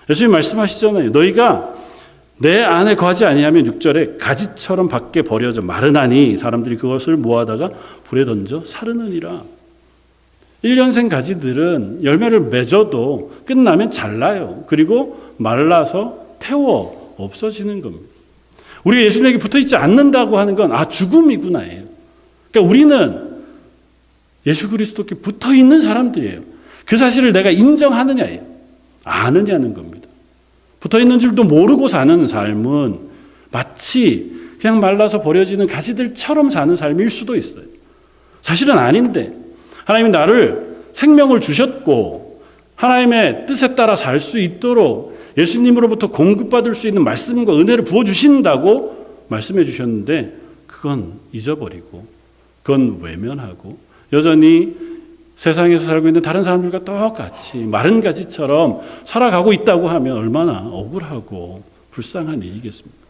Speaker 1: 예수님 말씀하시잖아요. 너희가 내 안에 거하지 아니하면 6절에 가지처럼 밖에 버려져 마르나니 사람들이 그것을 모아다가 불에 던져 사르느니라. 1년생 가지들은 열매를 맺어도 끝나면 잘라요. 그리고 말라서 태워 없어지는 겁니다. 우리가 예수님에게 붙어있지 않는다고 하는 건 죽음이구나예요. 그러니까 우리는 예수 그리스도께 붙어있는 사람들이에요. 그 사실을 내가 인정하느냐예요. 아느냐는 겁니다. 붙어있는 줄도 모르고 사는 삶은 마치 그냥 말라서 버려지는 가지들처럼 사는 삶일 수도 있어요. 사실은 아닌데 하나님이 나를 생명을 주셨고 하나님의 뜻에 따라 살 수 있도록 예수님으로부터 공급받을 수 있는 말씀과 은혜를 부어주신다고 말씀해 주셨는데 그건 잊어버리고 그건 외면하고 여전히 세상에서 살고 있는 다른 사람들과 똑같이 마른 가지처럼 살아가고 있다고 하면 얼마나 억울하고 불쌍한 일이겠습니까?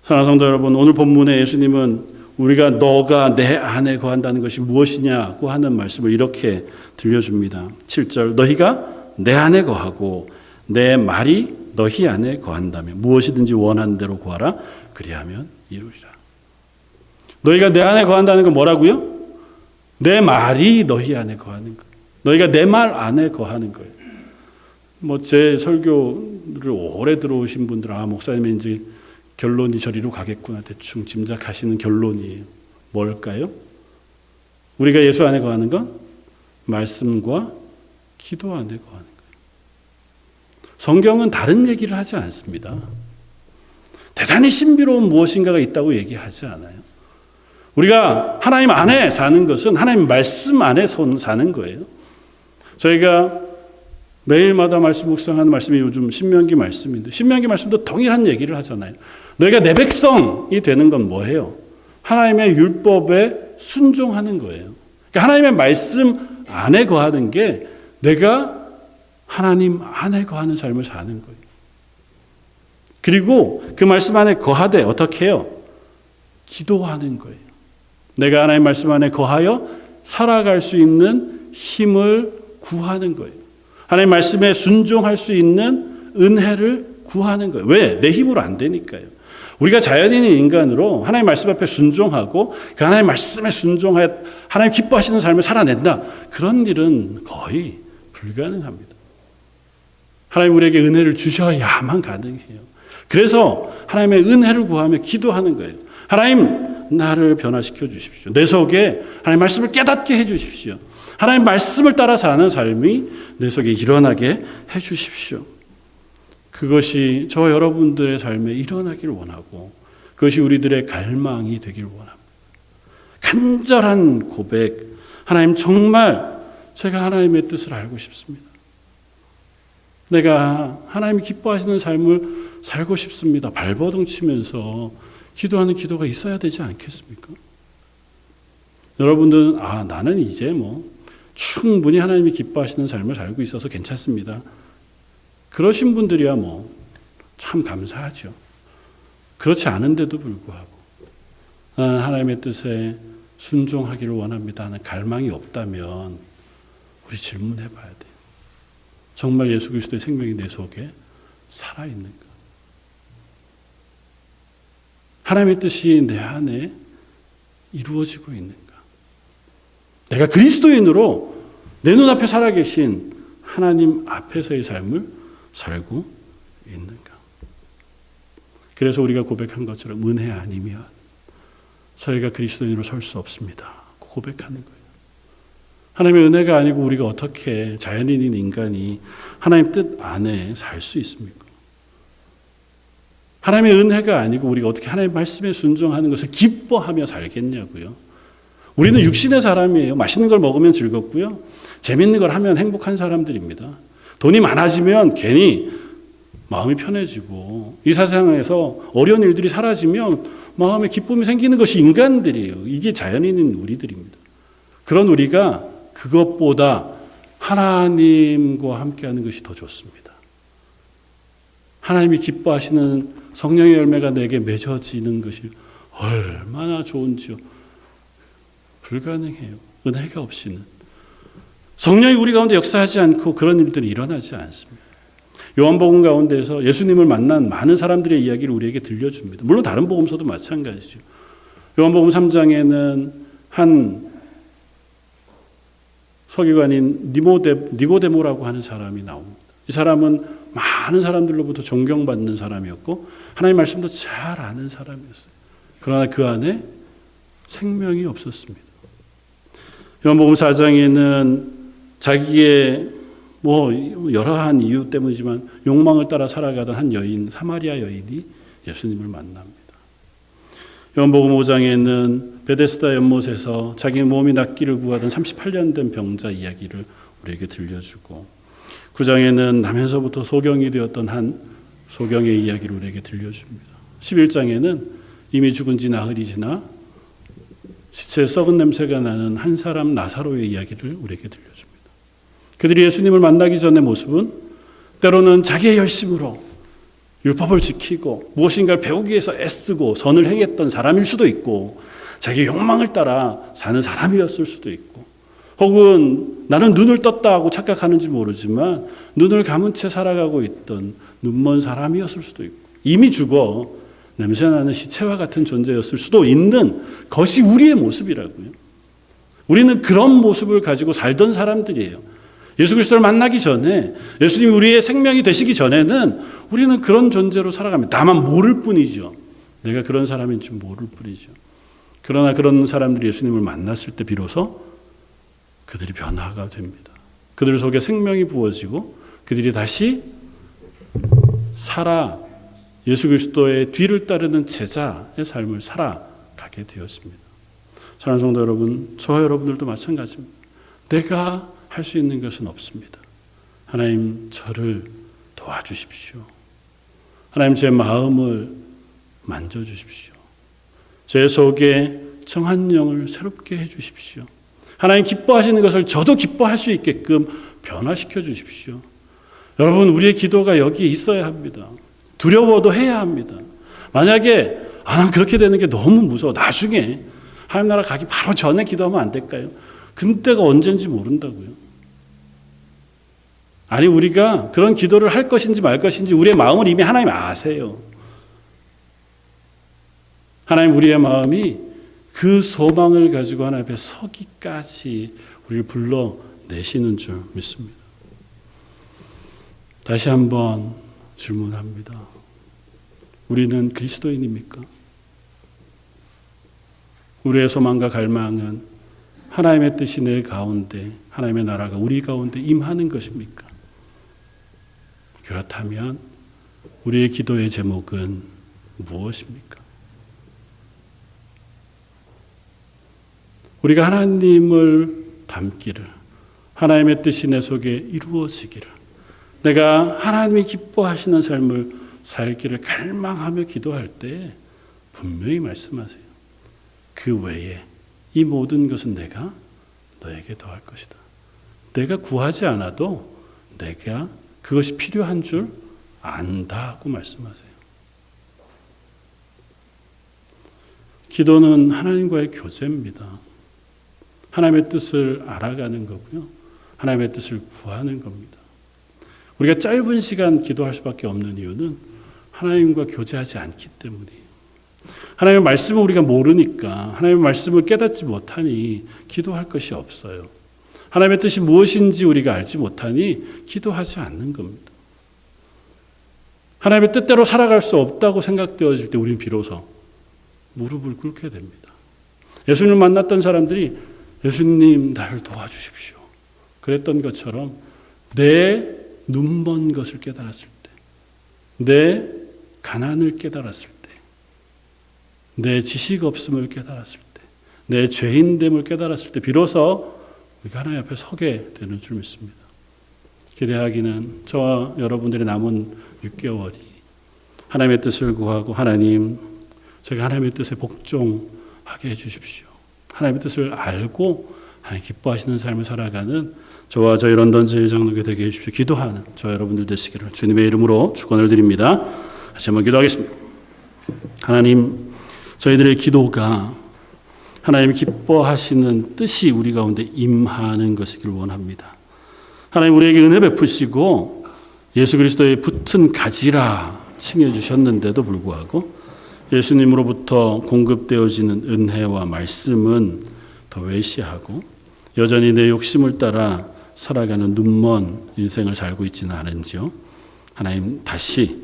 Speaker 1: 사랑하는 성도 여러분, 오늘 본문에 예수님은 우리가 너가 내 안에 거한다는 것이 무엇이냐고 하는 말씀을 이렇게 들려줍니다. 7절 너희가 내 안에 거하고 내 말이 너희 안에 거한다면 무엇이든지 원하는 대로 구하라 그리하면 이루리라. 너희가 내 안에 거한다는 건 뭐라고요? 내 말이 너희 안에 거하는 거예요. 너희가 내 말 안에 거하는 거예요. 제 설교를 오래 들어오신 분들 목사님이 이제 결론이 저리로 가겠구나 대충 짐작하시는 결론이에요. 뭘까요? 우리가 예수 안에 거하는 건 말씀과 기도 안에 거하는 거예요. 성경은 다른 얘기를 하지 않습니다. 대단히 신비로운 무엇인가가 있다고 얘기하지 않아요. 우리가 하나님 안에 사는 것은 하나님 말씀 안에 사는 거예요. 저희가 매일마다 말씀 묵상하는 말씀이 요즘 신명기 말씀인데 신명기 말씀도 동일한 얘기를 하잖아요. 너희가 내 백성이 되는 건 뭐예요? 하나님의 율법에 순종하는 거예요. 그러니까 하나님의 말씀 안에 거하는 게 내가 하나님 안에 거하는 삶을 사는 거예요. 그리고 그 말씀 안에 거하되 어떻게 해요? 기도하는 거예요. 내가 하나님 말씀 안에 거하여 살아갈 수 있는 힘을 구하는 거예요. 하나님 말씀에 순종할 수 있는 은혜를 구하는 거예요. 왜? 내 힘으로 안 되니까요. 우리가 자연인인 인간으로 하나님 말씀 앞에 순종하고 그 하나님 말씀에 순종하여 하나님 기뻐하시는 삶을 살아낸다. 그런 일은 거의 불가능합니다. 하나님 우리에게 은혜를 주셔야만 가능해요. 그래서 하나님의 은혜를 구하며 기도하는 거예요. 하나님 나를 변화시켜 주십시오. 내 속에 하나님 말씀을 깨닫게 해 주십시오. 하나님 말씀을 따라 사는 삶이 내 속에 일어나게 해 주십시오. 그것이 저 여러분들의 삶에 일어나기를 원하고 그것이 우리들의 갈망이 되기를 원합니다. 간절한 고백, 하나님 정말 제가 하나님의 뜻을 알고 싶습니다. 내가 하나님이 기뻐하시는 삶을 살고 싶습니다. 발버둥 치면서 기도하는 기도가 있어야 되지 않겠습니까? 여러분들은 나는 이제 충분히 하나님이 기뻐하시는 삶을 살고 있어서 괜찮습니다. 그러신 분들이야 참 감사하죠. 그렇지 않은데도 불구하고 나는 하나님의 뜻에 순종하기를 원합니다 하는 갈망이 없다면 우리 질문해 봐야 돼요. 정말 예수 그리스도의 생명이 내 속에 살아있는가? 하나님의 뜻이 내 안에 이루어지고 있는가? 내가 그리스도인으로 내 눈앞에 살아계신 하나님 앞에서의 삶을 살고 있는가? 그래서 우리가 고백한 것처럼 은혜 아니면 저희가 그리스도인으로 설 수 없습니다. 고백하는 거예요. 하나님의 은혜가 아니고 우리가 어떻게 자연인인 인간이 하나님 뜻 안에 살 수 있습니까? 하나님의 은혜가 아니고 우리가 어떻게 하나님의 말씀에 순종하는 것을 기뻐하며 살겠냐고요. 우리는 육신의 사람이에요. 맛있는 걸 먹으면 즐겁고요. 재밌는 걸 하면 행복한 사람들입니다. 돈이 많아지면 괜히 마음이 편해지고 이 세상에서 어려운 일들이 사라지면 마음에 기쁨이 생기는 것이 인간들이에요. 이게 자연인인 우리들입니다. 그런 우리가 그것보다 하나님과 함께하는 것이 더 좋습니다. 하나님이 기뻐하시는 성령의 열매가 내게 맺어지는 것이 얼마나 좋은지요. 불가능해요. 은혜가 없이는. 성령이 우리 가운데 역사하지 않고 그런 일들이 일어나지 않습니다. 요한복음 가운데서 예수님을 만난 많은 사람들의 이야기를 우리에게 들려줍니다. 물론 다른 복음서도 마찬가지죠. 요한복음 3장에는 한 서기관인 니고데모라고 하는 사람이 나옵니다. 이 사람은 많은 사람들로부터 존경받는 사람이었고 하나님의 말씀도 잘 아는 사람이었어요. 그러나 그 안에 생명이 없었습니다. 요한복음 4장에는 자기의 여러한 이유 때문이지만 욕망을 따라 살아가던 한 여인, 사마리아 여인이 예수님을 만납니다. 요한복음 5장에는 베데스다 연못에서 자기 몸이 낫기를 구하던 38년 된 병자 이야기를 우리에게 들려주고 9장에는 나면서부터 소경이 되었던 한 소경의 이야기를 우리에게 들려줍니다. 11장에는 이미 죽은 지 나흘이 지나 시체에 썩은 냄새가 나는 한 사람 나사로의 이야기를 우리에게 들려줍니다. 그들이 예수님을 만나기 전의 모습은 때로는 자기의 열심으로 율법을 지키고 무엇인가를 배우기 위해서 애쓰고 선을 행했던 사람일 수도 있고 자기 욕망을 따라 사는 사람이었을 수도 있고, 혹은 나는 눈을 떴다 하고 착각하는지 모르지만 눈을 감은 채 살아가고 있던 눈먼 사람이었을 수도 있고, 이미 죽어 냄새나는 시체와 같은 존재였을 수도 있는 것이 우리의 모습이라고요. 우리는 그런 모습을 가지고 살던 사람들이에요. 예수 그리스도를 만나기 전에, 예수님이 우리의 생명이 되시기 전에는 우리는 그런 존재로 살아갑니다. 다만 모를 뿐이죠. 내가 그런 사람인 줄 모를 뿐이죠. 그러나 그런 사람들이 예수님을 만났을 때 비로소 그들이 변화가 됩니다. 그들 속에 생명이 부어지고 그들이 다시 살아 예수 그리스도의 뒤를 따르는 제자의 삶을 살아가게 되었습니다. 사랑하는 성도 여러분, 저와 여러분들도 마찬가지입니다. 내가 할 수 있는 것은 없습니다. 하나님, 저를 도와주십시오. 하나님, 제 마음을 만져주십시오. 제 속에 정한 영을 새롭게 해주십시오. 하나님, 기뻐하시는 것을 저도 기뻐할 수 있게끔 변화시켜 주십시오. 여러분, 우리의 기도가 여기에 있어야 합니다. 두려워도 해야 합니다. 만약에 난 그렇게 되는 게 너무 무서워, 나중에 하나님 나라 가기 바로 전에 기도하면 안 될까요? 그때가 언젠지 모른다고요. 아니, 우리가 그런 기도를 할 것인지 말 것인지 우리의 마음을 이미 하나님 아세요. 하나님, 우리의 마음이 그 소망을 가지고 하나님 앞에 서기까지 우리를 불러내시는 줄 믿습니다. 다시 한번 질문합니다. 우리는 그리스도인입니까? 우리의 소망과 갈망은 하나님의 뜻이 내 가운데, 하나님의 나라가 우리 가운데 임하는 것입니까? 그렇다면 우리의 기도의 제목은 무엇입니까? 우리가 하나님을 닮기를, 하나님의 뜻이 내 속에 이루어지기를, 내가 하나님이 기뻐하시는 삶을 살기를 갈망하며 기도할 때 분명히 말씀하세요. 그 외에 이 모든 것은 내가 너에게 더할 것이다. 내가 구하지 않아도 내가 그것이 필요한 줄 안다고 말씀하세요. 기도는 하나님과의 교제입니다. 하나님의 뜻을 알아가는 거고요. 하나님의 뜻을 구하는 겁니다. 우리가 짧은 시간 기도할 수밖에 없는 이유는 하나님과 교제하지 않기 때문이에요. 하나님의 말씀을 우리가 모르니까, 하나님의 말씀을 깨닫지 못하니 기도할 것이 없어요. 하나님의 뜻이 무엇인지 우리가 알지 못하니 기도하지 않는 겁니다. 하나님의 뜻대로 살아갈 수 없다고 생각되어질 때 우리는 비로소 무릎을 꿇게 됩니다. 예수님을 만났던 사람들이 예수님, 나를 도와주십시오. 그랬던 것처럼 내 눈먼 것을 깨달았을 때, 내 가난을 깨달았을 때, 내 지식 없음을 깨달았을 때, 내 죄인됨을 깨달았을 때 비로소 우리가 하나님 앞에 서게 되는 줄 믿습니다. 기대하기는 저와 여러분들의 남은 6개월이 하나님의 뜻을 구하고, 하나님, 제가 하나님의 뜻에 복종하게 해주십시오. 하나님의 뜻을 알고 하나님 기뻐하시는 삶을 살아가는 저와 저희 런던 제1장로교 되게 해주십시오. 기도하는 저 여러분들 되시기를 주님의 이름으로 축원을 드립니다. 다시 한번 기도하겠습니다. 하나님, 저희들의 기도가 하나님 기뻐하시는 뜻이 우리 가운데 임하는 것이길 원합니다. 하나님, 우리에게 은혜 베푸시고 예수 그리스도의 붙은 가지라 칭해 주셨는데도 불구하고 예수님으로부터 공급되어지는 은혜와 말씀은 더 외시하고 여전히 내 욕심을 따라 살아가는 눈먼 인생을 살고 있지는 않은지요. 하나님, 다시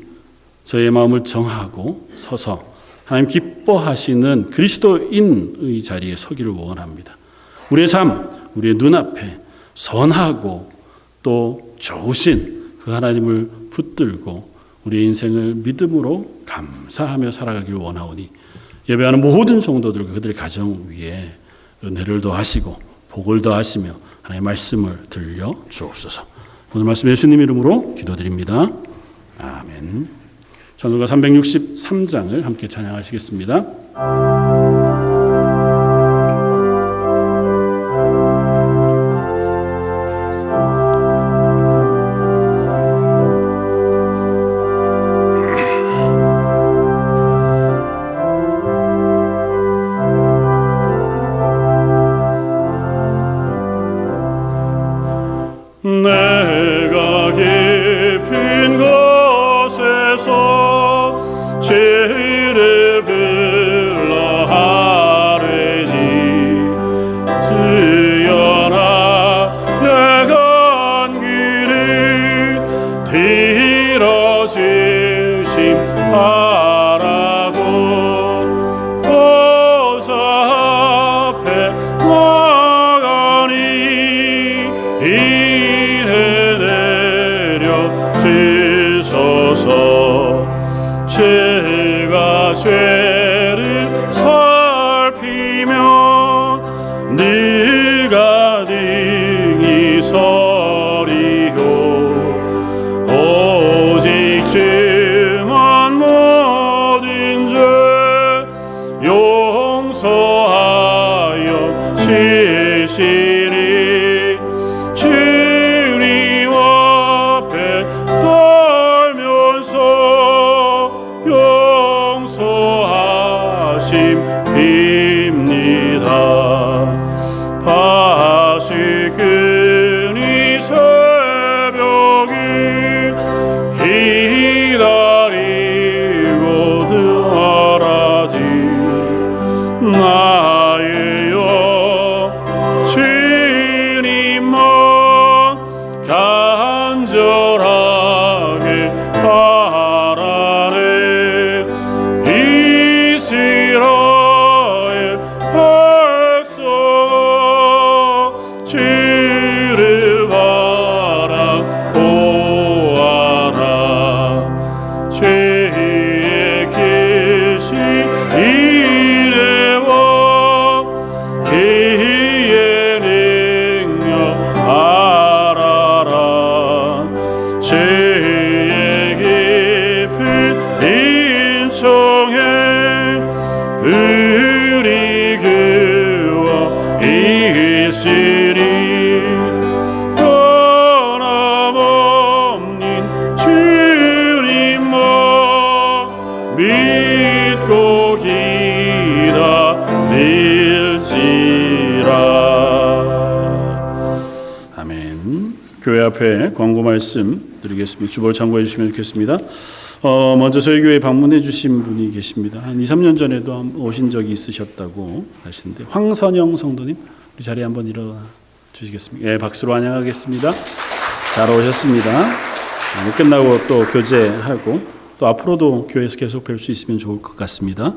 Speaker 1: 저의 마음을 정하고 서서 하나님 기뻐하시는 그리스도인의 자리에 서기를 원합니다. 우리의 삶, 우리의 눈앞에 선하고 또 좋으신 그 하나님을 붙들고 우리의 인생을 믿음으로 감사하며 살아가길 원하오니 예배하는 모든 성도들과 그들의 가정 위에 은혜를 더하시고 복을 더하시며 하나님의 말씀을 들려 주옵소서. 오늘 말씀 예수님 이름으로 기도드립니다. 아멘. 찬송가 363장을 함께 찬양하시겠습니다. 하라고 보좌 앞에 나가니 이래 내려 주소서. 제가 죄를 살피면 네가 능히 서리요. 오직 주만 모든 죄 용서하여 주시니 주님 앞에 떨면서 용서하심 빕니다. 파수꾼이 새벽이 기다리고 들어라디 나의여 주님만 간절하게 바라네. 이스라엘 백성아 주를 바라보아라. 죄의 계시 이래와 그의 능력 알아라. 죄의 깊은 인성에 우리 그와 있으리. 변함없는 주님만 믿고 기다릴지라. 아멘. 교회 앞에 광고 말씀 드리겠습니다. 주보를 참고해 주시면 좋겠습니다. 먼저 저희 교회에 방문해 주신 분이 계십니다. 한 2, 3년 전에도 오신 적이 있으셨다고 하시는데, 황선영 성도님, 우리 자리에 한번 일어나 주시겠습니까? 예, 박수로 환영하겠습니다. 잘 오셨습니다. 끝나고 또 교제하고 또 앞으로도 교회에서 계속 뵐 수 있으면 좋을 것 같습니다.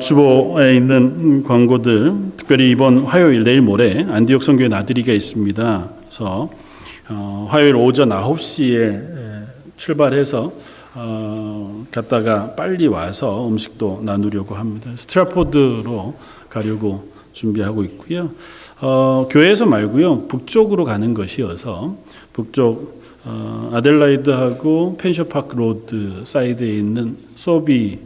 Speaker 1: 주보에 있는 광고들, 특별히 이번 화요일, 내일 모레 안디옥 선교회 나들이가 있습니다. 그래서 화요일 오전 9시에 출발해서 갔다가 빨리 와서 음식도 나누려고 합니다. 스트라포드로 가려고 준비하고 있고요. 교회에서 말고요, 북쪽으로 가는 것이어서 북쪽 아델라이드하고 펜셔파크 로드 사이드에 있는 소비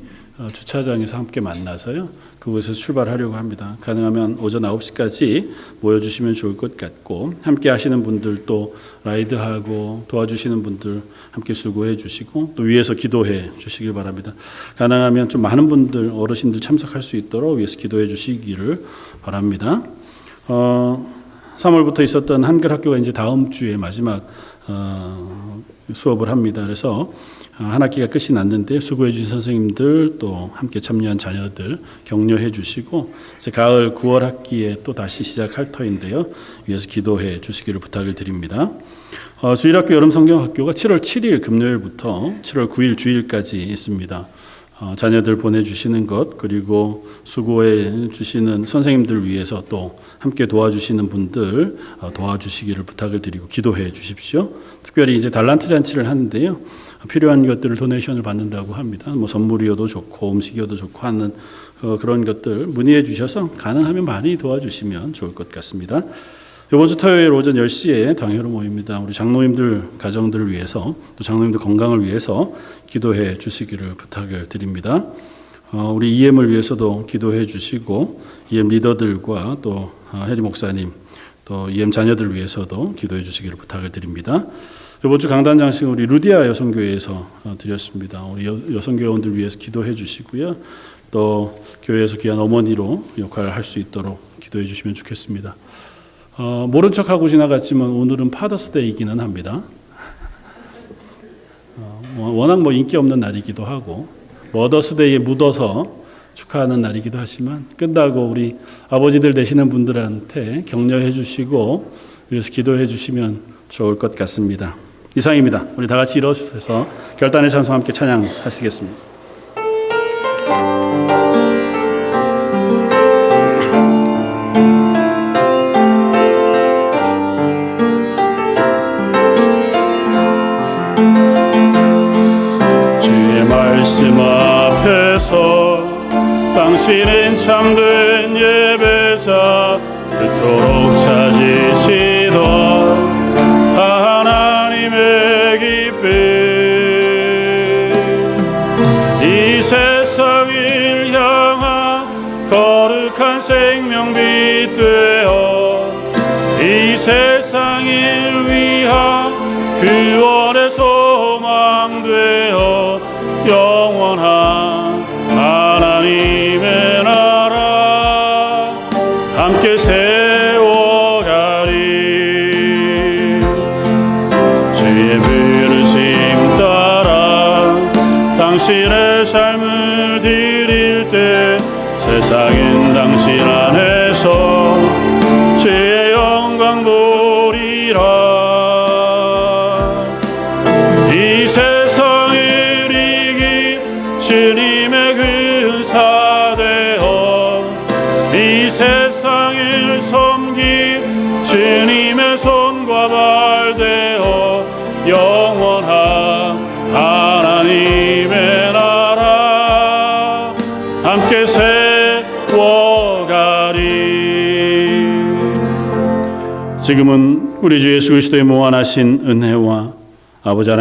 Speaker 1: 주차장에서 함께 만나서요, 그곳에서 출발하려고 합니다. 가능하면 오전 9시까지 모여주시면 좋을 것 같고, 함께 하시는 분들, 또 라이드하고 도와주시는 분들 함께 수고해 주시고, 또 위에서 기도해 주시길 바랍니다. 가능하면 좀 많은 분들, 어르신들 참석할 수 있도록 위에서 기도해 주시기를 바랍니다. 3월부터 있었던 한글 학교가 이제 다음 주에 마지막 수업을 합니다. 그래서 한 학기가 끝이 났는데 수고해 주신 선생님들, 또 함께 참여한 자녀들 격려해 주시고, 이제 가을 9월 학기에 또 다시 시작할 터인데요, 위에서 기도해 주시기를 부탁을 드립니다. 주일학교 여름성경학교가 7월 7일 금요일부터 7월 9일 주일까지 있습니다. 자녀들 보내주시는 것, 그리고 수고해 주시는 선생님들 위해서 또 함께 도와주시는 분들 도와주시기를 부탁을 드리고 기도해 주십시오. 특별히 이제 달란트 잔치를 하는데요, 필요한 것들을 도네이션을 받는다고 합니다. 뭐 선물이어도 좋고 음식이어도 좋고 하는 그런 것들 문의해 주셔서 가능하면 많이 도와주시면 좋을 것 같습니다. 이번 주 토요일 오전 10시에 당회로 모입니다. 우리 장로님들 가정들을 위해서, 또 장로님들 건강을 위해서 기도해 주시기를 부탁을 드립니다. 우리 EM을 위해서도 기도해 주시고, EM 리더들과 또 해리 목사님, 또 EM 자녀들 위해서도 기도해 주시기를 부탁을 드립니다. 이번 주 강단 장식은 우리 루디아 여성교회에서 드렸습니다. 우리 여성교회원들 위해서 기도해 주시고요, 또 교회에서 귀한 어머니로 역할을 할 수 있도록 기도해 주시면 좋겠습니다. 모른 척하고 지나갔지만 오늘은 파더스데이이기는 합니다. 워낙 뭐 인기 없는 날이기도 하고 머더스데이에 묻어서 축하하는 날이기도 하지만, 끝나고 우리 아버지들 되시는 분들한테 격려해 주시고 위해서 기도해 주시면 좋을 것 같습니다. 이상입니다. 우리 다 같이 일어서서 결단의 찬송 함께 찬양하시겠습니다. 주의 말씀 앞에서 당신은 참된 예배자 그토록 찾으시던 하나님의 기쁨 이 세상을 향한 거룩한 생명빛 되어 이 세상을 위한 구원의 소망 되어 영원한 하나님의 나라 함께 세워가리 주의 부르심 따라 당신의 삶을 드릴 때 세상은 당신 안에서 주의 영광 보리라 이 세상을 이긴 주님의 근사 되어 이 세상을 섬긴 주님의 손과 발 되어 영원한 하나님의 나라 함께 세워가리. 지금은 우리 주 예수 그리스도의 무한하신 은혜와 아버지 하나님